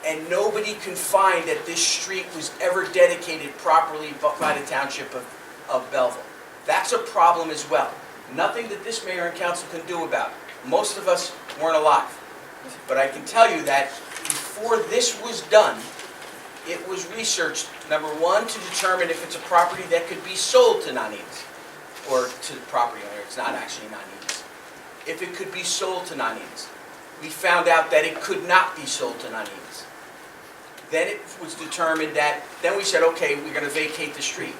And nobody can find that this street was ever dedicated properly by the township of Belleville. That's a problem as well. Nothing that this mayor and council can do about it. Most of us weren't alive. But I can tell you that before this was done, it was researched, number one, to determine if it's a property that could be sold to Nanina's, or to the property owner. It's not actually Nanina's. If it could be sold to Nanina's. We found out that it could not be sold to Nanina's. Then it was determined that, then we said, okay, we're going to vacate the street.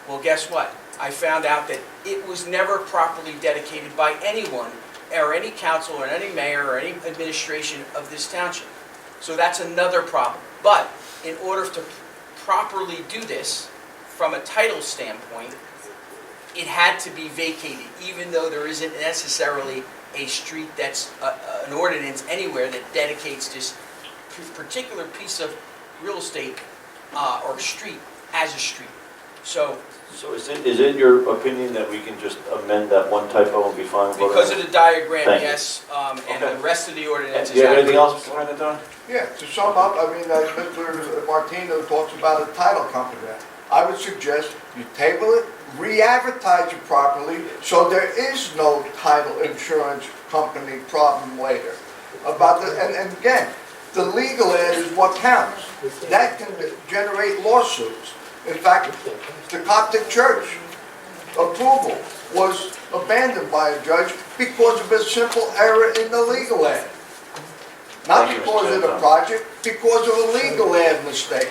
Well, guess what? I found out that it was never properly dedicated by anyone, or any council, or any mayor, or any administration of this township. So that's another problem. But in order to properly do this, from a title standpoint, it had to be vacated, even though there isn't necessarily a street that's an ordinance anywhere that dedicates this particular piece of real estate or street as a street. So
So is it your opinion that we can just amend that one typo and be fine with it?
because of the diagram,
Thank you.
yes, and
Okay.
the rest of the ordinance
Do
is
you have anything
accurate.
else, Mr. Fernandez?
Yeah, to sum up, I mean, Mr. Martino talks about a title company. I would suggest you table it, re-advertise it properly, so there is no title insurance company problem later. And again, the legal ad is what counts. That can generate lawsuits. In fact, the Coptic Church approval was abandoned by a judge because of a simple error in the legal ad. Not
Thank you, Mr.
because of the
Chairman.
project, because of a legal ad mistake.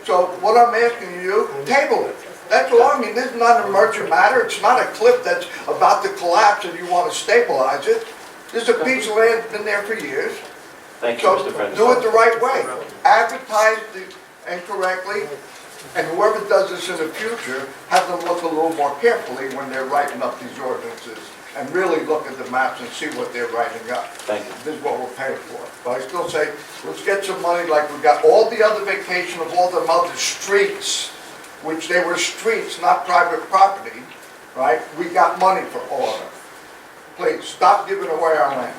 So what I'm asking you, table it. That's all. I mean, this is not an emergent matter. It's not a cliff that's about to collapse and you want to stabilize it. This is a piece of land that's been there for years.
Thank you,
So
Mr. Fernandez.
do it the right way. Advertise and correctly, and whoever does this in the future, have them look a little more carefully when they're writing up these ordinances, and really look at the maps and see what they're writing up.
Thank you.
This is what we're paying for. But I still say, let's get some money like we got all the other vacation of all the other streets, which they were streets, not private property, right? We got money for all of them. Please, stop giving away our land.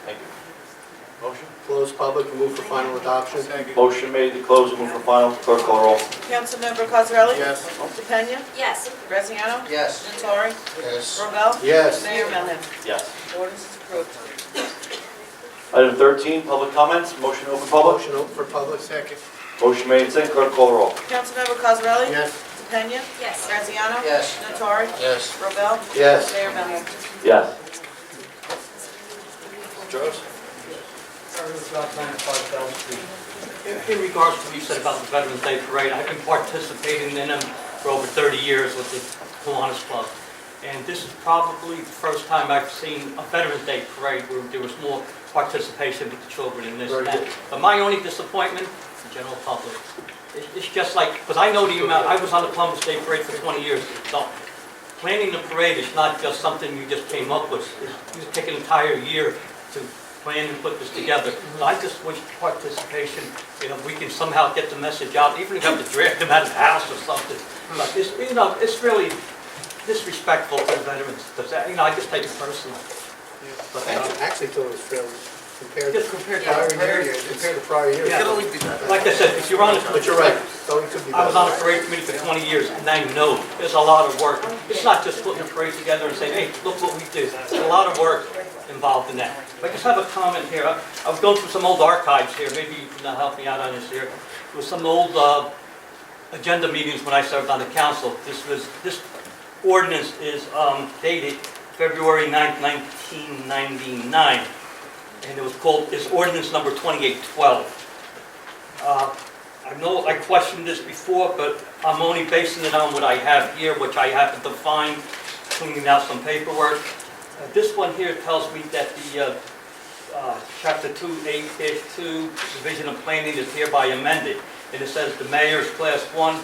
Thank you. Motion?
Close public, move for final adoption.
Motion made to close and move for final. Clerk call the roll.
Councilmember Cosarelli?
Yes.
DePena?
Yes.
Graziano?
Yes.
Nattari?
Yes.
Robel?
Yes.
Mayor Melham?
Yes.
Ordinance is approved.
Item 13, public comments. Motion to open public.
Motion open for public, second.
Motion made and seconded. Clerk call the roll.
Councilmember Cosarelli?
Yes.
DePena?
Yes.
Graziano?
Yes.
Nattari?
Yes.
Robel?
Yes.
Mayor Melham?
Yes.
In regards to what you said about the Veterans Day Parade, I've been participating in them for over 30 years with the Kiwanis Club. And this is probably the first time I've seen a Veterans Day Parade where there was more participation with the children in this and that. But my only disappointment, the general public. It's just like, because I know the amount, I was on the Columbus Day Parade for 20 years. So planning the parade is not just something you just came up with. You take an entire year to plan and put this together. I just wish participation, we can somehow get the message out, even if you have to drag them out of the house or something. But it's really disrespectful to the veterans, because, I just take it personally. But,
Actually, thought it was fairly compared
just compared
to prior years.
Yeah. Like I said, if you're on
But you're right, so it could be
I was
better.
on a parade committee for 20 years, and I know there's a lot of work. It's not just putting a parade together and saying, hey, look what we did. There's a lot of work involved in that. I just have a comment here. I was going through some old archives here. Maybe you can help me out on this here. There was some old agenda meetings when I served on the council. This ordinance is dated February 9th, 1999. And it was called, it's ordinance number 2812. I know I questioned this before, but I'm only basing it on what I have here, which I happened to find, cleaning out some paperwork. This one here tells me that the Chapter 2A-2 Division of Planning is hereby amended. And it says the mayor is Class 1,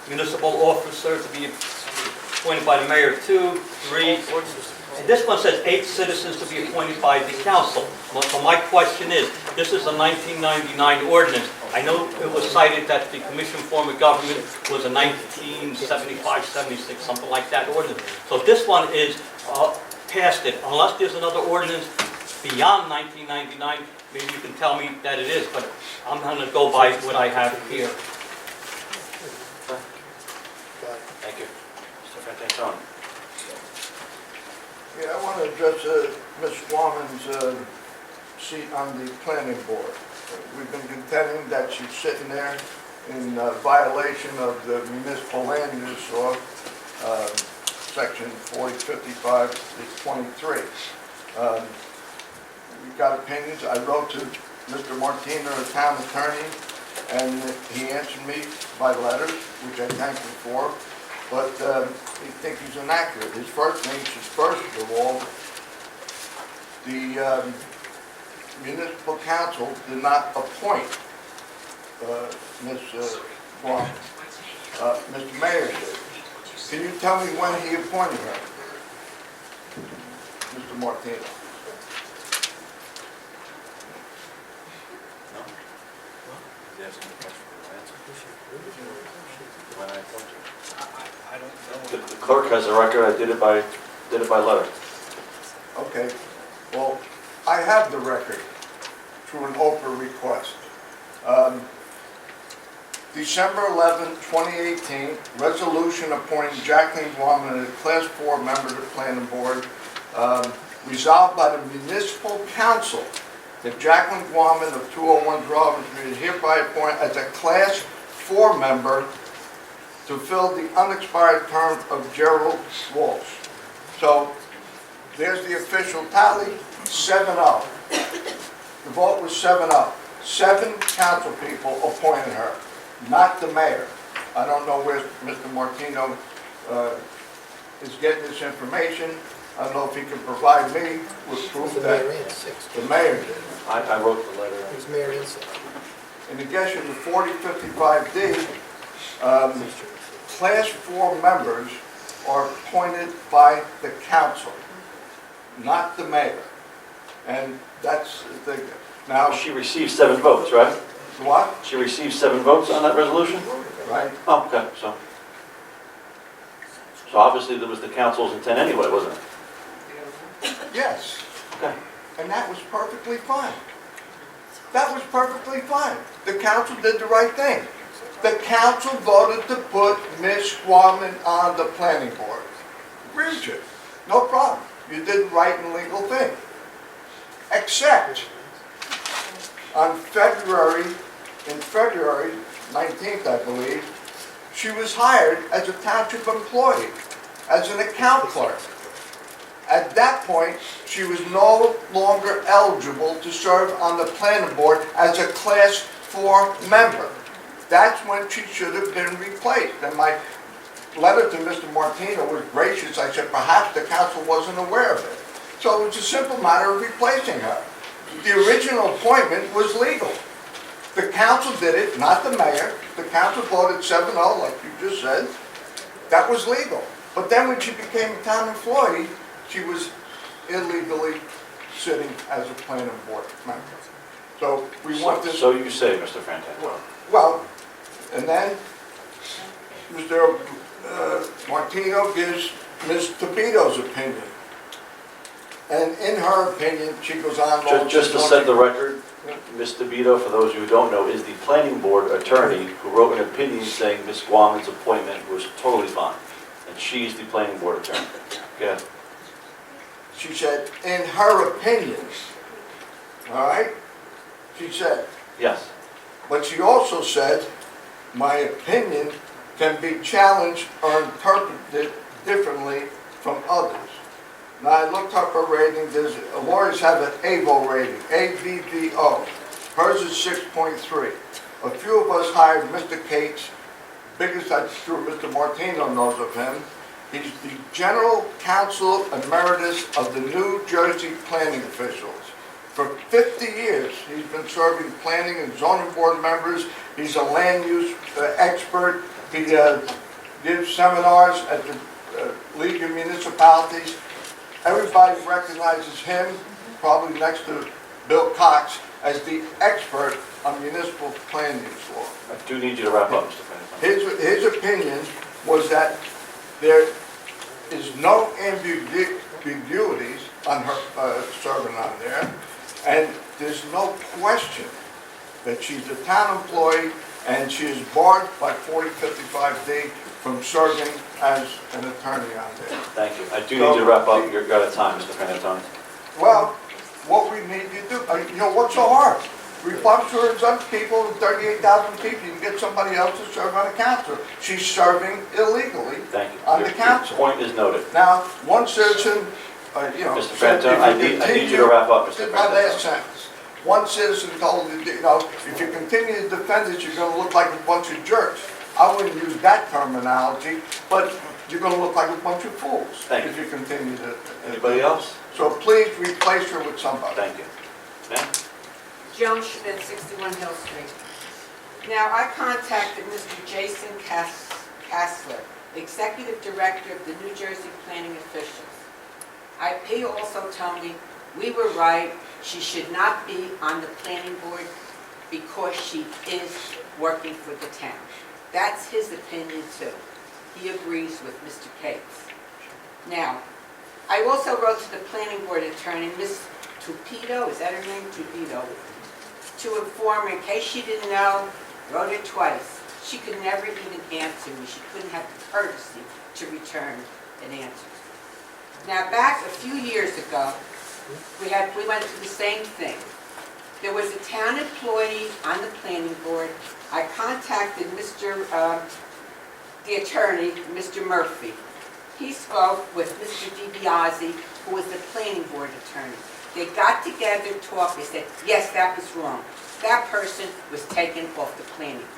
municipal officer to be appointed by the mayor 2, 3, and this one says 8 citizens to be appointed by the council. So my question is, this is a 1999 ordinance. I know it was cited that the commission form of government was a 1975, 76, something like that ordinance. So this one is past it. Unless there's another ordinance beyond 1999, maybe you can tell me that it is, but I'm going to go by what I have here.
Thank you. Mr. Frantantoni.
Yeah, I want to address Ms. Swanman's seat on the planning board. We've been contending that she's sitting there in violation of the municipal land use law, section 4055-23. We've got opinions. I wrote to Mr. Martino, the town attorney, and he answered me by letters, which I thank him for. But he thinks he's inaccurate. His first thing is, first of all, the municipal council did not appoint Ms. Swan. Mr. Mayor did. Can you tell me when he appointed her? Mr. Martino?
He's asking the question for an answer. When I appointed.
I don't know.
The clerk has a record, I did it by letter.
Okay, well, I have the record through an Oprah request. December 11, 2018, resolution appointing Jacqueline Guaman as a Class 4 member of the Planning Board. Resolved by the Municipal Council that Jacqueline Guaman of 201 Drawbridge Street is hereby appointed as a Class 4 member to fill the unexpired term of Gerald Walsh. So there's the official tally, 7-0. The vote was 7-0. 7 council people appointed her, not the mayor. I don't know where Mr. Martino is getting this information. I don't know if he can provide me with proof that the mayor did.
I wrote the letter.
Who's mayor is?
In addition to 4055D, Class 4 members are appointed by the council, not the mayor. And that's the thing. Now,
She received 7 votes, right?
what?
She received 7 votes on that resolution?
Right?
Oh, okay, so obviously that was the council's intent anyway, wasn't it?
Yes.
Okay.
And that was perfectly fine. That was perfectly fine. The council did the right thing. The council voted to put Ms. Guaman on the planning board. Agree with you. No problem. You did the right and legal thing. Except on February 19th, I believe, she was hired as a township employee, as an account clerk. At that point, she was no longer eligible to serve on the planning board as a Class 4 member. That's when she should have been replaced. And my letter to Mr. Martino was gracious. I said perhaps the council wasn't aware of it. So it was a simple matter of replacing her. The original appointment was legal. The council did it, not the mayor. The council voted 7-0, like you just said. That was legal. But then when she became a town employee, she was illegally sitting as a planning board member. So we want this...
So you say, Mr. Frantantoni.
Well, and then Mr. Martino gives Ms. Tobito's opinion. And in her opinion, she goes on...
Just to set the record, Ms. DeVito, for those who don't know, is the planning board attorney who wrote an opinion saying Ms. Guaman's appointment was totally fine. And she's the planning board attorney. Go ahead.
She said, in her opinion, all right? She said,
Yes.
but she also said, my opinion can be challenged or interpreted differently from others. Now, I looked up her rating. Lawyers have an AVO rating, A-V-V-O. Hers is 6.3. A few of us hired Mr. Cates. Biggest that's true, Mr. Martino knows of him. He's the General Counsel Emeritus of the New Jersey Planning Officials. For 50 years, he's been serving planning and zoning board members. He's a land use expert. He gives seminars at the League of Municipalities. Everybody recognizes him, probably next to Bill Cox, as the expert on municipal plan use law.
I do need you to wrap up, Mr. Frantantoni.
His opinion was that there is no ambiguities on her serving on there, and there's no question that she's a town employee and she is barred by 4055D from serving as an attorney on there.
Thank you. I do need you to wrap up. You're out of time, Mr. Frantantoni.
Well, what we need you to do, you know, what's so hard? Republicans are people, 38,000 people, you can get somebody else to serve on the council. She's serving illegally
Thank you.
on the
Your
council.
point is noted.
Now, one citizen,
Mr. Frantantoni, I need you to wrap up, Mr.
This is my last
Frantantoni.
sentence. One citizen told me, if you continue to defend it, you're gonna look like a bunch of jerks. I wouldn't use that terminology, but you're gonna look like a bunch of fools.
Thank
if you continue to...
Anybody else?
So please replace her with somebody.
Thank you. Ma'am?
Joan Schmidt, 61 Hill Street. Now, I contacted Mr. Jason Kassler Executive Director of the New Jersey Planning Officials. He also told me we were right, she should not be on the planning board because she is working for the town. That's his opinion too. He agrees with Mr. Cates. Now, I also wrote to the planning board attorney, Ms. Tupido, is that her name? Tupido, to inform her, in case she didn't know, wrote it twice. She could never even answer me. She couldn't have the courtesy to return an answer. Now, back a few years ago, we went through the same thing. There was a town employee on the planning board. I contacted the attorney, Mr. Murphy. He spoke with Mr. DiBiase, who was the planning board attorney. They got together, talked, they said, yes, that was wrong. That person was taken off the planning board.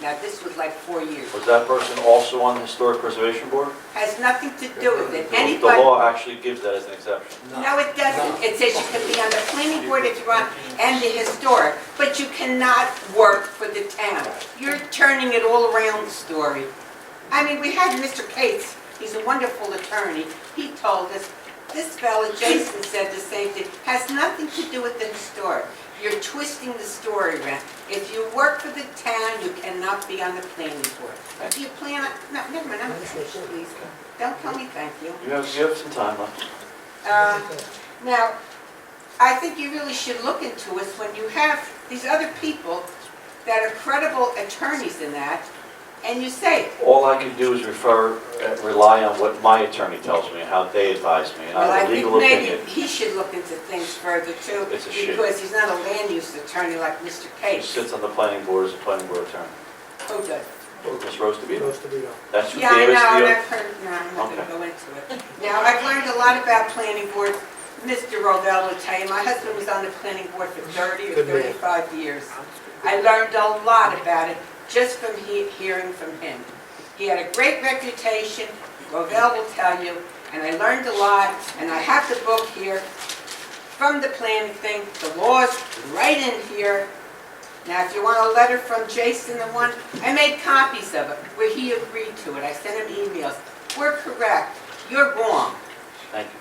Now, this was like 4 years.
Was that person also on the Historic Preservation Board?
Has nothing to do with it.
The
Anybody...
law actually gives that as an exception.
No, it doesn't. It says you can be on the planning board if you're on, and the historic, but you cannot work for the town. You're turning it all around the story. I mean, we had Mr. Cates. He's a wonderful attorney. He told us, this fellow, Jason, said the same thing. Has nothing to do with the historic. You're twisting the story around. If you work for the town, you cannot be on the planning board. If you plan on... No, never mind. I'm not finished, please. Don't tell me thank you.
You have some time left.
Now, I think you really should look into it when you have these other people that are credible attorneys in that, and you say,
All I can do is rely on what my attorney tells me and how they advise me. And
well,
I
I
have a
think
legal
maybe
opinion.
he should look into things further too,
It's a shame.
because he's not a land use attorney like Mr.
He
Cates.
sits on the planning board as a planning board attorney.
Who does?
Ms. Rose DeVito.
Rose DeVito.
That's who
Yeah, I
gave us
know, and
the...
I've heard, no, I'm not
Okay.
gonna go into it. Now, I've learned a lot about planning board. Mr. Rovell will tell you, my husband was on the planning board for 30 or
Good man.
35 years. I learned a lot about it just from hearing from him. He had a great reputation, Rovell will tell you, and I learned a lot, and I have the book here from the planning thing, the law's right in here. Now, if you want a letter from Jason, the one, I made copies of it where he agreed to it. I sent him emails. We're correct. You're wrong.
Thank you.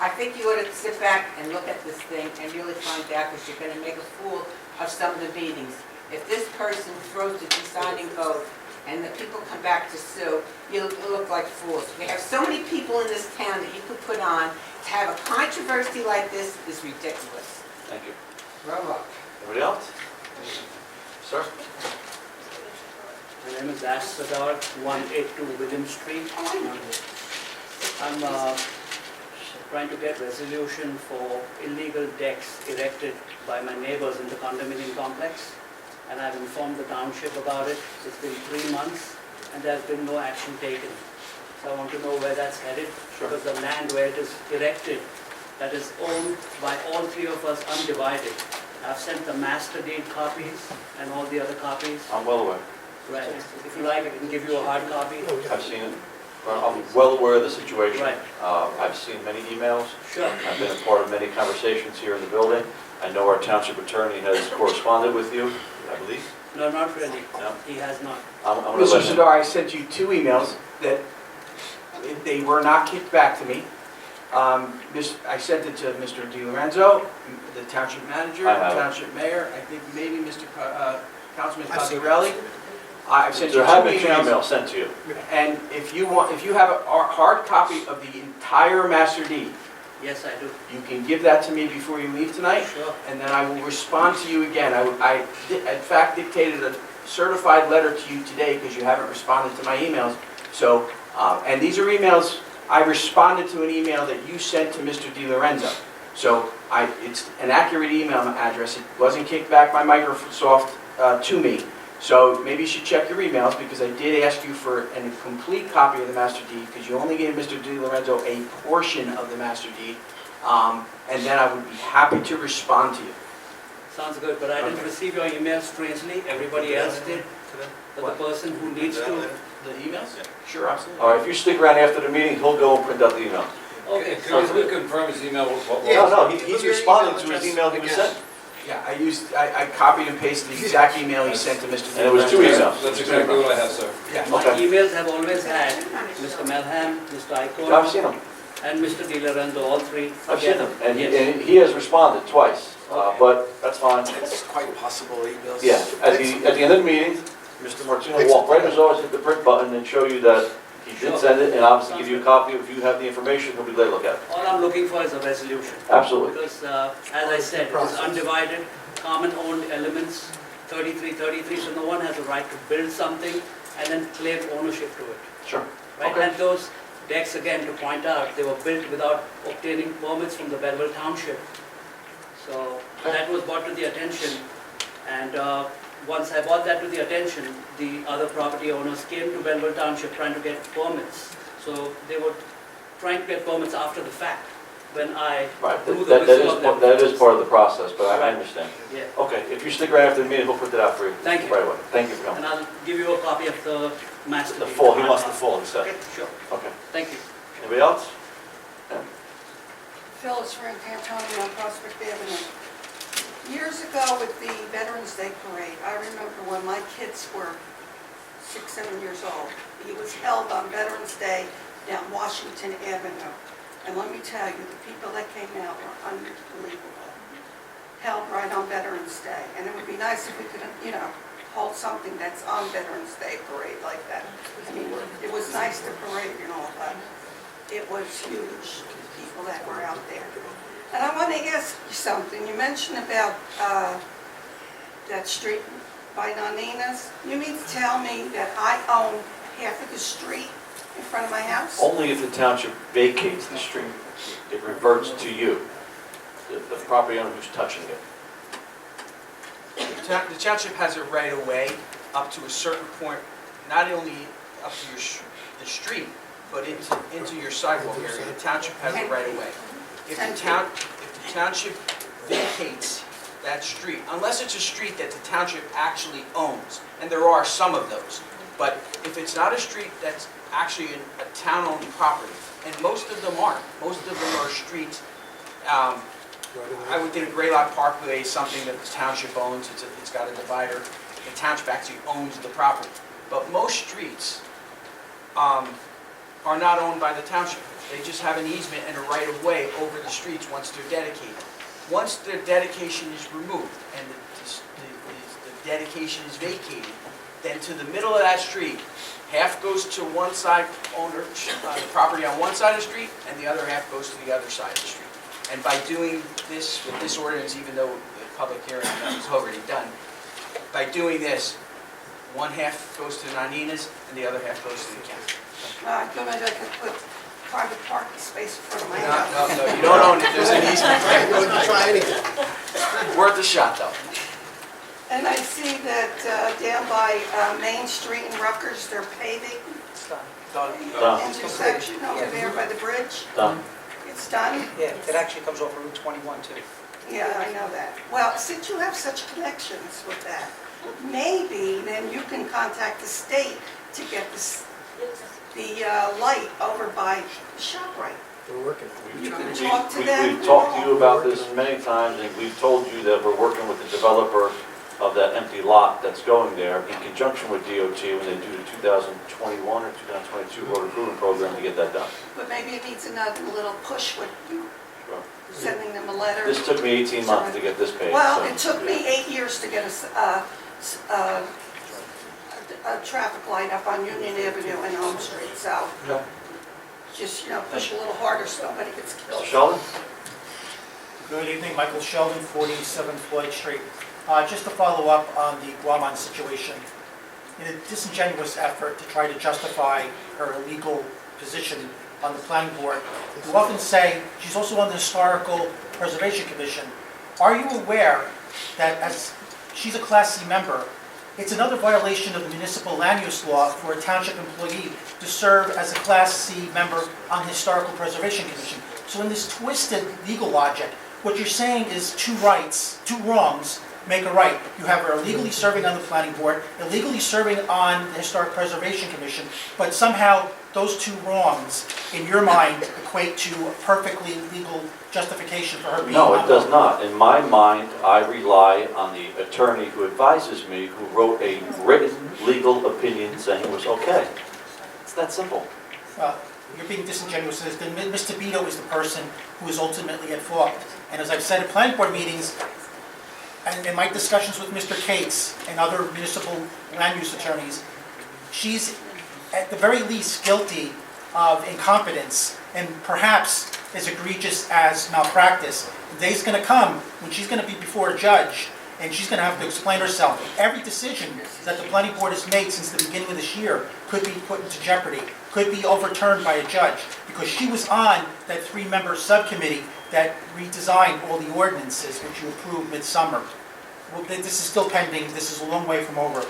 I think you ought to sit back and look at this thing and really find out, because you're going to make a fool of some of the meetings. If this person throws the deciding vote and the people come back to sue, you'll look like fools. We have so many people in this town that you could put on. To have a controversy like this is ridiculous.
Thank you.
Bravo.
Anybody else? Sir?
My name is Ash Sadar, 182 William Street. I'm trying to get resolution for illegal decks erected by my neighbors in the condominium complex, and I've informed the township about it. It's been 3 months, and there's been no action taken. So I want to know where that's headed, because the land where it is erected, that is owned by all 3 of us undivided. I've sent the master deed copies and all the other copies.
I'm well aware.
Right. If you like, I can give you a hard copy.
I've seen it. I'm well aware of the situation.
Right.
I've seen many emails.
Sure.
I've been a part of many conversations here in the building. I know our township attorney has corresponded with you, I believe.
No, not really.
No?
He has not.
I'm going to
Mr.
let him.
Sadar, I sent you 2 emails that they were not kicked back to me. I sent it to Mr. DiLorenzo, the township manager,
I
the
have it.
township mayor, I think maybe Mr. Councilman Cosarelli. I've sent you 2
There have been 2
emails.
emails sent to you.
And if you have a hard copy of the entire master deed,
Yes, I do.
you can give that to me before you leave tonight,
Sure.
and then I will respond to you again. I in fact dictated a certified letter to you today because you haven't responded to my emails. So, and these are emails, I responded to an email that you sent to Mr. DiLorenzo. So it's an accurate email address. It wasn't kicked back by Microsoft to me. So maybe you should check your emails, because I did ask you for a complete copy of the master deed, because you only gave Mr. DiLorenzo a portion of the master deed. And then I would be happy to respond to you.
Sounds good, but I didn't receive your email strangely. Everybody else did. But the person who needs to...
The emails? Sure, absolutely.
All right, if you stick around after the meeting, he'll go and print out the email.
Okay,
Could we confirm his email?
No, he's responding to his email he was sent.
Yeah, I copied and pasted the exact email he sent to Mr.
And it was 2 emails.
That's exactly what I have, sir.
Yeah.
My
Okay.
emails have always had Mr. Melham, Mr.
I've
Icon,
seen them.
and Mr. De Lorenzo, all three.
I've seen them. And
Yes.
he has responded twice, but that's fine.
It's quite possible emails.
Yeah, at the end of the meeting, Mr. Martino will walk right in his office, hit the print button, and show you that he did send it, and obviously give you a copy. If you have the information, he'll be glad to look at it.
All I'm looking for is a resolution.
Absolutely.
Because, as I said, it's undivided, common-owned elements, 33, so no one has a right to build something and then claim ownership to it.
Sure.
Right,
Okay.
and those decks, again, to point out, they were built without obtaining permits from the Belleville Township. So that was brought to the attention, and once I brought that to the attention, the other property owners came to Belleville Township trying to get permits. So they were trying to get permits after the fact, when I
Right,
blew the whistle of them.
that is part of the process, but I
Right.
understand.
Yeah,
Okay, if you stick around after the meeting, he'll print it out for you.
Thank you.
Right away. Thank you for coming.
and I'll give you a copy of the master
The
deed.
full, he wants the full instead.
Okay, sure,
Okay.
thank you.
Anybody else?
Phyllis Frank Antoni on Prospect Avenue. Years ago with the Veterans Day Parade, I remember when my kids were 6, 7 years old. It was held on Veterans Day down Washington Avenue. And let me tell you, the people that came out were unbelievable. Held right on Veterans Day. And it would be nice if we could, hold something that's on Veterans Day Parade like that. I mean, it was nice to parade and all, but it was huge, the people that were out there. And I want to ask you something. You mentioned about that street by Nanina's. You mean to tell me that I own half of the street in front of my house?
Only if the township vacates the street, it reverts to you, the property owner who's touching it.
The township has a right of way up to a certain point, not only up to the street, but into your sidewalk area. The township has a right of way. If the township vacates that street, unless it's a street that the township actually owns, and there are some of those, but if it's not a street that's actually a town-owned property, and most of them aren't, most of them are streets, I would think Graylock Parkway is something that the township owns, it's got a divider, the township actually owns the property. But most streets are not owned by the township. They just have an easement and a right-of-way over the streets once they're dedicated. Once their dedication is removed and the dedication is vacated, then to the middle of that street, half goes to one side owner, the property on one side of the street, and the other half goes to the other side of the street. And by doing this, with this ordinance, even though the public hearing was already done, by doing this, one half goes to Nanina's and the other half goes to the county.
I thought maybe I could put private parking space in front of my house.
No, you don't own it, there's an easement.
Try anything.
Worth a shot, though.
And I see that down by Main Street in Rutgers, they're paving
Done.
intersection over there by the bridge.
Done.
It's done?
Yeah, it actually comes off Route 21 too.
Yeah, I know that. Well, since you have such connections with that, maybe then you can contact the state to get the light over by ShopRite.
We're working.
You can talk to them.
We've talked to you about this many times, and we've told you that we're working with the developer of that empty lot that's going there in conjunction with DOT when they do the 2021 or 2022 road improvement program to get that done.
But maybe it needs another little push with you
Sure.
sending them a letter.
This took me 18 months to get this paved.
Well,
so-
it took me 8 years to get a traffic light up on Union Avenue and Home Street, so
Yeah.
just, push a little harder so nobody gets killed.
Sheldon?
Good evening, Michael Sheldon, 47 Floyd Street. Just to follow up on the Guamon situation, in a disingenuous effort to try to justify her illegal position on the planning board, you often say she's also on the Historical Preservation Commission. Are you aware that as she's a Class C member, it's another violation of the municipal land use law for a township employee to serve as a Class C member on the Historical Preservation Commission? So in this twisted legal logic, what you're saying is two wrongs make a right. You have her illegally serving on the planning board, illegally serving on the Historic Preservation Commission, but somehow those two wrongs, in your mind, equate to a perfectly legal justification for her being
No,
on
it does
board?
not. In my mind, I rely on the attorney who advises me, who wrote a written legal opinion saying it was okay. It's that simple.
Well, you're being disingenuous. Mr. Beto is the person who is ultimately at fault. And as I've said at planning board meetings, and in my discussions with Mr. Cates and other municipal land use attorneys, she's at the very least guilty of incompetence and perhaps as egregious as malpractice. The day's going to come when she's going to be before a judge and she's going to have to explain herself. Every decision that the planning board has made since the beginning of this year could be put into jeopardy, could be overturned by a judge, because she was on that 3-member subcommittee that redesigned all the ordinances which you approved midsummer. Well, this is still pending. This is a long way from over.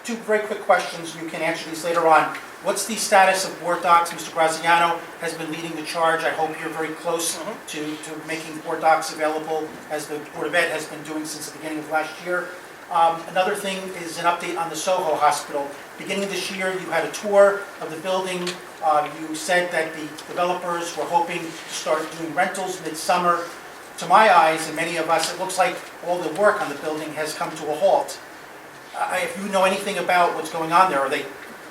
Two very quick questions. You can answer these later on. What's the status of board docs? Mr. Graziano has been leading the charge. I hope you're very close to making board docs available, as the Board of Ed has been doing since the beginning of last year. Another thing is an update on the Soho Hospital. Beginning of this year, you had a tour of the building. You said that the developers were hoping to start doing rentals midsummer. To my eyes, and many of us, it looks like all the work on the building has come to a halt. If you know anything about what's going on there, are they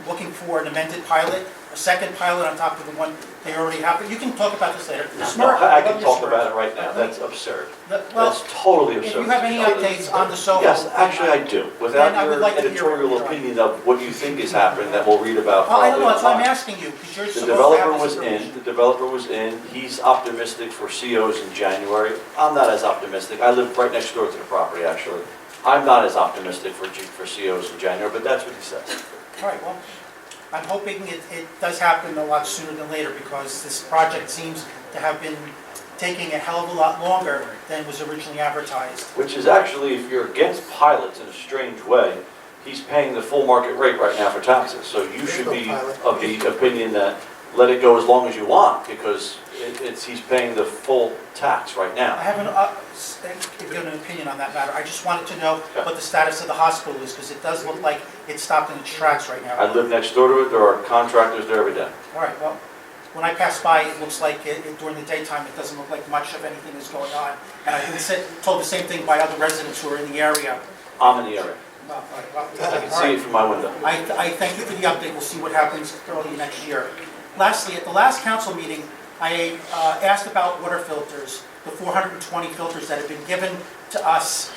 looking for an amended pilot, a second pilot on top of the one they already have? But you can talk about this later.
No, I can talk about it right now. That's absurd.
Well,
That's totally absurd.
if you have any updates on the Soho...
Yes, actually I do.
Then I
Without
would
your
like to hear
editorial
it.
opinion of what you think is happening that we'll read about
I don't
probably
know, that's why I'm
online.
asking you, because you're
The
supposed to have
developer
this
was
information.
in, the developer was in, he's optimistic for COs in January. I'm not as optimistic. I live right next door to the property, actually. I'm not as optimistic for COs in January, but that's what he says.
All right, well, I'm hoping it does happen a lot sooner than later, because this project seems to have been taking a hell of a lot longer than was originally advertised.
Which is actually, if you're against pilots in a strange way, he's paying the full market rate right now for taxes. So you should be of the opinion that let it go as long as you want, because he's paying the full tax right
I
now.
haven't given an opinion on that matter. I just wanted to know what the status of the hospital is, because it does look like it's stopped in its tracks right now.
I live next door to it. There are contractors there every day.
All right, well, when I pass by, it looks like during the daytime, it doesn't look like much of anything is going on. And I've been told the same thing by other residents who are in the area.
I'm in the area.
Well, all right, well,
I can see it from my window.
I thank you for the update. We'll see what happens early next year. Lastly, at the last council meeting, I asked about water filters, the 420 filters that have been given to us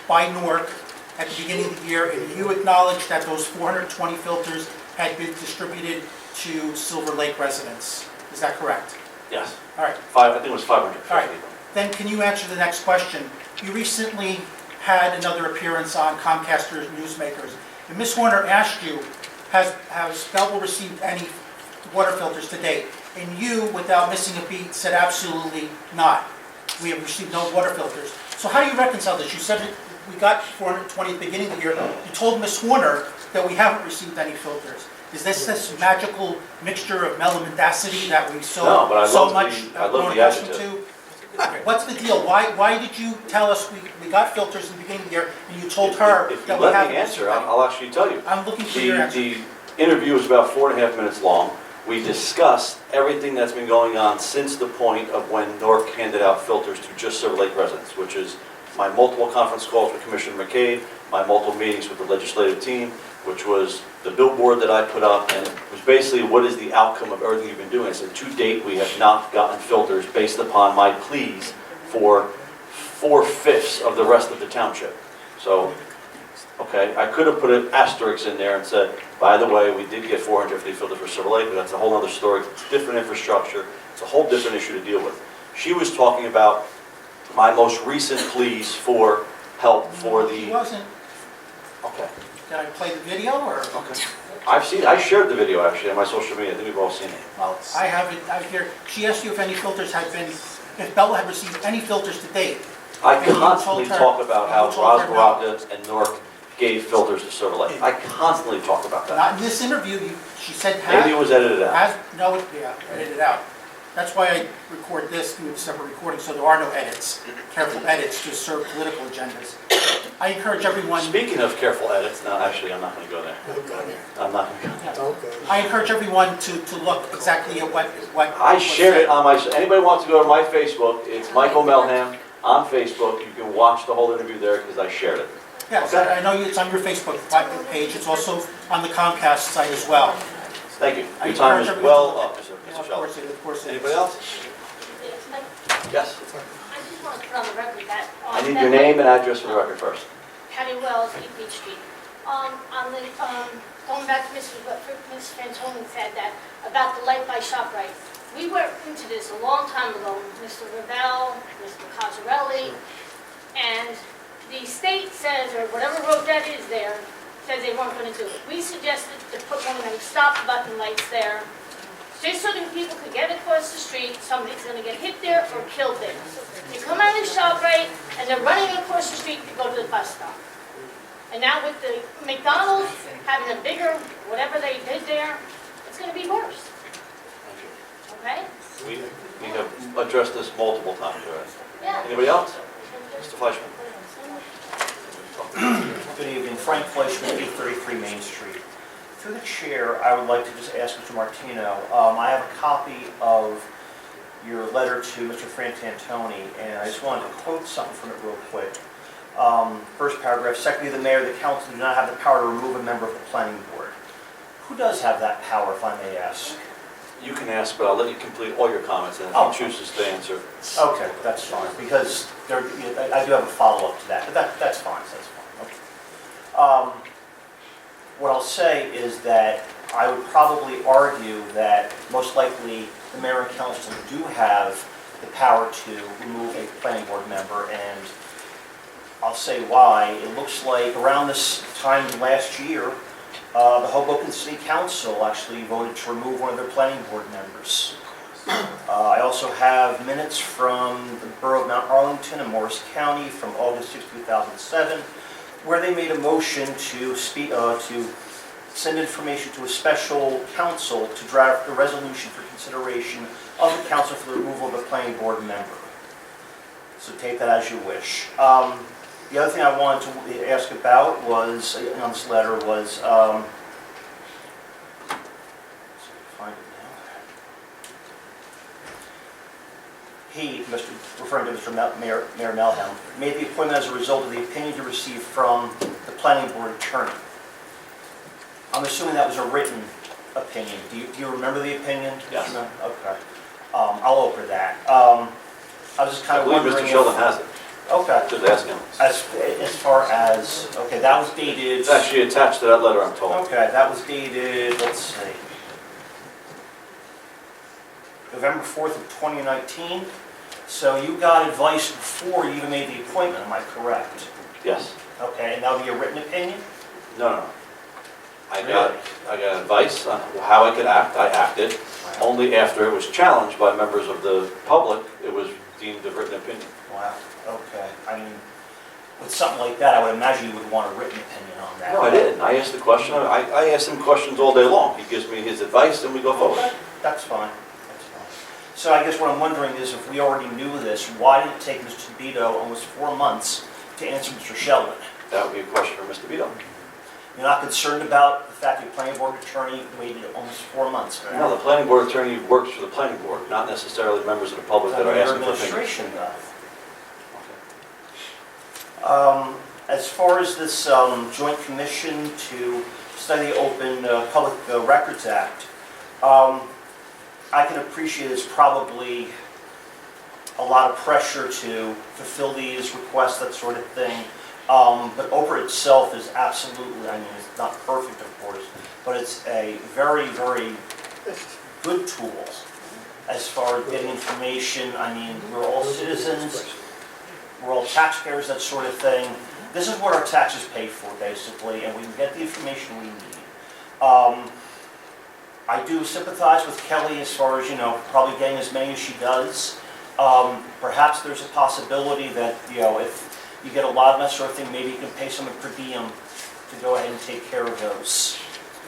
by Newark at the beginning of the year, and you acknowledged that those 420 filters had been distributed to Silver Lake residents. Is that correct?
Yes.
All right.
I think it was 550.
All right. Then can you answer the next question? You recently had another appearance on Comcast Newsmakers, and Ms. Warner asked you, has Belleville received any water filters to date? And you, without missing a beat, said absolutely not. We have received no water filters. So how do you reconcile this? You said we got 420 at the beginning of the year. You told Ms. Warner that we haven't received any filters. Is this magical mixture of melamendacity that we so much grown accustomed to? What's the deal? Why did you tell us we got filters in the beginning of the year, and you told her
If you
that we
let
haven't
me
received
answer,
any?
I'll actually tell you.
I'm looking for your answer.
The interview was about 4.5 minutes long. We discussed everything that's been going on since the point of when Newark handed out filters to just Silver Lake residents, which is my multiple conference calls with Commissioner McCabe, my multiple meetings with the legislative team, which was the billboard that I put up, and it was basically what is the outcome of everything you've been doing. I said, to date, we have not gotten filters based upon my pleas for 4/5 of the rest of the township. So, okay, I could have put an asterisk in there and said, by the way, we did get 450 filters for Silver Lake, but that's a whole other story. It's different infrastructure. It's a whole different issue to deal with. She was talking about my most recent pleas for help for the...
She wasn't.
Okay.
Did I play the video, or?
Okay. I shared the video actually on my social media. I think we've all seen it.
Well, I have it out here. She asked you if any filters had been, if Bella had received any filters to date.
I
And you
constantly
told her-
talk about how
you told her no.
Roswell and Newark gave filters to Silver Lake. I constantly talk about that.
Not in this interview, she said
Maybe it was edited out.
no, yeah, edited out. That's why I record this, do a separate recording, so there are no edits, careful edits to serve political agendas. I encourage everyone,
Speaking of careful edits, no, actually, I'm not going to go there. I'm not going to go there.
I encourage everyone to look exactly at what.
I shared it on my, anybody wants to go to my Facebook, it's Michael Melham on Facebook. You can watch the whole interview there because I shared it.
Yes, I know it's on your Facebook page, it's also on the Comcast site as well.
Thank you.
I
Your time
encourage
is
everyone
well
to look
up,
at it.
Mr.
Of
Sheldon.
course, of course. it is.
Anybody else? Yes.
I just want to put on the record that.
I need your name and address for the record first.
Patty Wells, 8 Beach Street. On the, going back to what Ms. Fantoni said that, about the light by ShopRite. We went into this a long time ago, Mr. Ravel, Mr. Cosarelli, and the state says, or whatever road that is there, says they weren't going to do it. We suggested to put one of them stop button lights there, just so that people could get across the street, somebody's going to get hit there or killed there. You come out of the ShopRite, and they're running across the street to go to the bus stop. And now with the McDonald's having a bigger, whatever they did there, it's going to be worse. Okay?
We have addressed this multiple times already.
Yeah.
Anybody else? Mr. Fleischman.
Good evening, Frank Fleischman, 833 Main Street. Through the chair, I would like to just ask Mr. Martino, I have a copy of your letter to Mr. Frantantoni, and I just wanted to quote something from it real quick. First paragraph, Secretary of the Mayor, the Council do not have the power to remove a member of the Planning Board. Who does have that power, if I may ask?
You can ask, but I'll let you complete all your comments, and if he chooses to answer.
Okay, that's fine, because there, I do have a follow-up to that, but that's fine, that's fine. Okay. What I'll say is that I would probably argue that most likely the mayor and council do have the power to remove a planning board member, and I'll say why. It looks like around this time last year, the Hoboken City Council actually voted to remove one of their planning board members. I also have minutes from the Borough of Mount Arlington and Morris County from August 6, 2007, where they made a motion to send information to a special council to draft a resolution for consideration of the council for the removal of a planning board member. So take that as you wish. The other thing I wanted to ask about was, on this letter, was, find it now. He, referring to Mr. Mayor Melham, made the appointment as a result of the opinion he received from the planning board attorney. I'm assuming that was a written opinion. Do you remember the opinion?
Yes.
No? Okay. I'll open that. I was just kind of wondering.
I believe Mr. Sheldon has it.
Okay.
Just ask him.
As far as, okay, that was dated.
It's actually attached to that letter, I'm told.
Okay, that was dated, let's see, November 4th of 2019. So you got advice before you even made the appointment, am I correct?
Yes.
Okay, and that would be a written opinion?
No. I got advice on how I could act. I acted. Only after it was challenged by members of the public, it was deemed a written opinion.
Wow, okay. I mean, with something like that, I would imagine you would want a written opinion on that.
No, I didn't. I asked the question. I asked him questions all day long. He gives me his advice and we go forward.
Okay, that's fine. That's fine. So I guess what I'm wondering is if we already knew this, why did it take Mr. Vito almost 4 months to answer Mr. Sheldon?
That would be a question for Mr. Vito.
You're not concerned about the fact that your planning board attorney waited almost 4 months? Correct?
No, the planning board attorney works for the planning board, not necessarily members of the public that are asking for opinions.
Administration, though. As far as this joint commission to study the Open Public Records Act, I can appreciate it's probably a lot of pressure to fulfill these requests, that sort of thing. But Oprah itself is absolutely, I mean, it's not perfect, of course, but it's a very, very good tool as far as getting information. I mean, we're all citizens, we're all taxpayers, that sort of thing. This is what our taxes pay for, basically, and we can get the information we need. I do sympathize with Kelly as far as, probably getting as many as she does. Perhaps there's a possibility that, if you get a lot of that sort of thing, maybe you can pay someone per diem to go ahead and take care of those.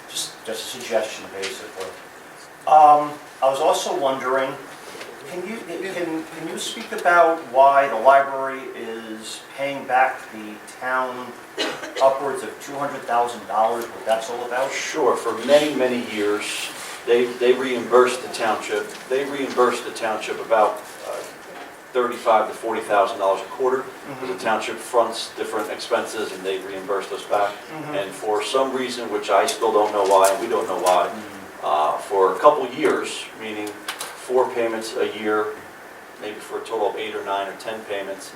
Just a suggestion, basically. I was also wondering Can you speak about why the library is paying back the town upwards of $200,000, what that's all about?
Sure, for many, many years, they reimbursed the township. They reimbursed the township about $35,000 to $40,000 a quarter. The township fronts different expenses and they reimburse us back. And for some reason, which I still don't know why, and we don't know why, for a couple years, meaning 4 payments a year, maybe for a total of 8 or 9 or 10 payments,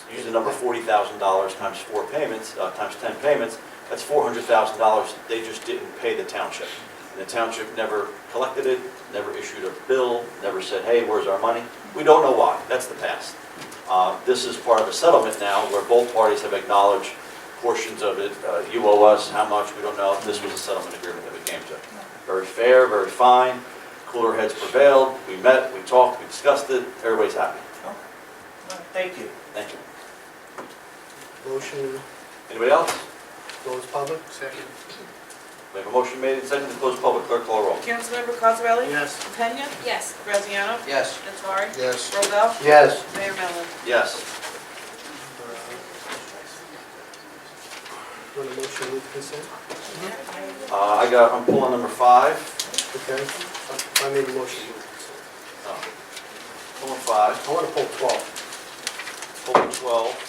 use the number $40,000 times 4 payments, times 10 payments, that's $400,000 they just didn't pay the township. And the township never collected it, never issued a bill, never said, hey, where's our money? We don't know why. That's the past. This is part of the settlement now where both parties have acknowledged portions of it. You owe us, how much, we don't know. This was a settlement agreement that we came to. Very fair, very fine. Cooler heads prevailed. We met, we talked, we discussed it. Everybody's happy.
Thank you.
Thank you.
Motion,
Anybody else?
close public? Second.
We have a motion made and seconded to close public. Clerk call roll.
Councilmember Cosarelli?
Yes.
DePena?
Yes.
Graziano?
Yes.
Nattari?
Yes.
Robel?
Yes.
Mayor Mellon?
Yes.
Want a motion with consent?
I'm pulling number 5.
Okay. I made a motion with consent.
Pulling 5.
I want to pull 12.
Pulling 12.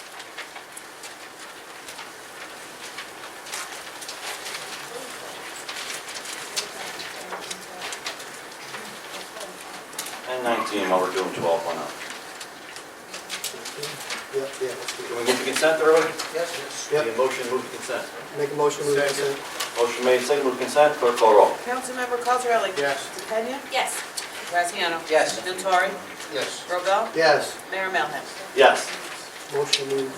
And 19 while we're doing 12, why not?
Yeah, let's do
Can we move to consent, everybody?
Yes.
Yep.
Need a motion, move to consent.
it. Make a motion with consent?
Motion made, second, move to consent. Clerk call roll.
Councilmember Cosarelli?
Yes.
DePena?
Yes.
Graziano?
Yes.
Nattari?
Yes.
Robel?
Yes.
Mayor Mellon?
Yes.
Motion move.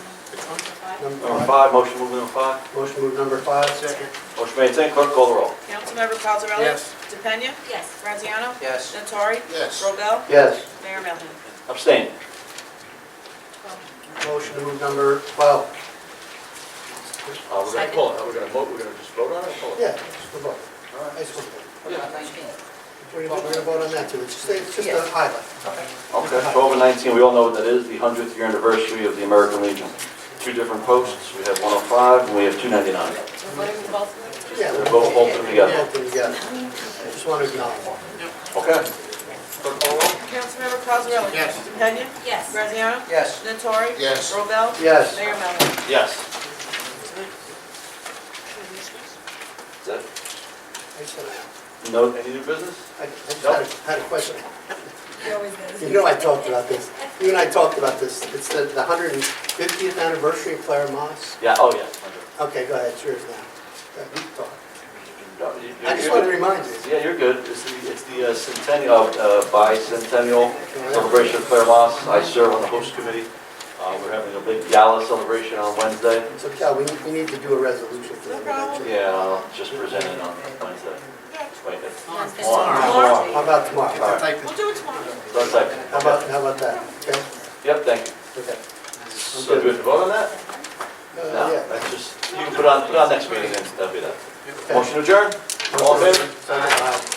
Number 5, motion move number 5.
Motion move number 5. Second.
Motion made, second, clerk call the roll.
Councilmember Cosarelli?
Yes.
DePena?
Yes.
Graziano?
Yes.
Nattari?
Yes.
Robel?
Yes.
Mayor Mellon?
Abstain.
Motion to move number 12.
We're gonna pull it. We're gonna just vote on it or pull it?
Yeah, just a vote. I just want to vote. We're gonna vote on that too. It's just a highlight.
Okay, 12 and 19, we all know what that is, the 100th year anniversary of the American Legion. 2 different posts, we have 105 and we have 299.
Yeah,
We'll vote both of them together.
Both of them together. I just want to acknowledge.
Okay. Clerk call roll.
Councilmember Cosarelli?
Yes.
DePena?
Yes.
Graziano?
Yes.
Nattari?
Yes.
Robel?
Yes.
Mayor Mellon?
Yes. Is that,
I just
no, any new business?
had a question. You know I talked about this. You and I talked about this. It's the 150th anniversary of Clara Moss.
Yeah, oh, yes.
Okay, go ahead. It's yours now. Go ahead, you talk.
No,
I just want to remind you.
Yeah, you're good. It's the centennial, bicentennial celebration of Claire Moss. I serve on the host committee. We're having a big gala celebration on Wednesday.
So Cal, we need to do a resolution for the convention.
Yeah, I'll just present it on Wednesday. Wait,
Tomorrow?
How about tomorrow? All right.
We'll do it tomorrow.
Don't type it.
How about that? Okay?
Yep, thank you.
Okay.
So do we have to vote on that? No,
Yeah.
that's just, you can put on next meeting and that'll be that. Motion adjourned? All in favor?
Aye.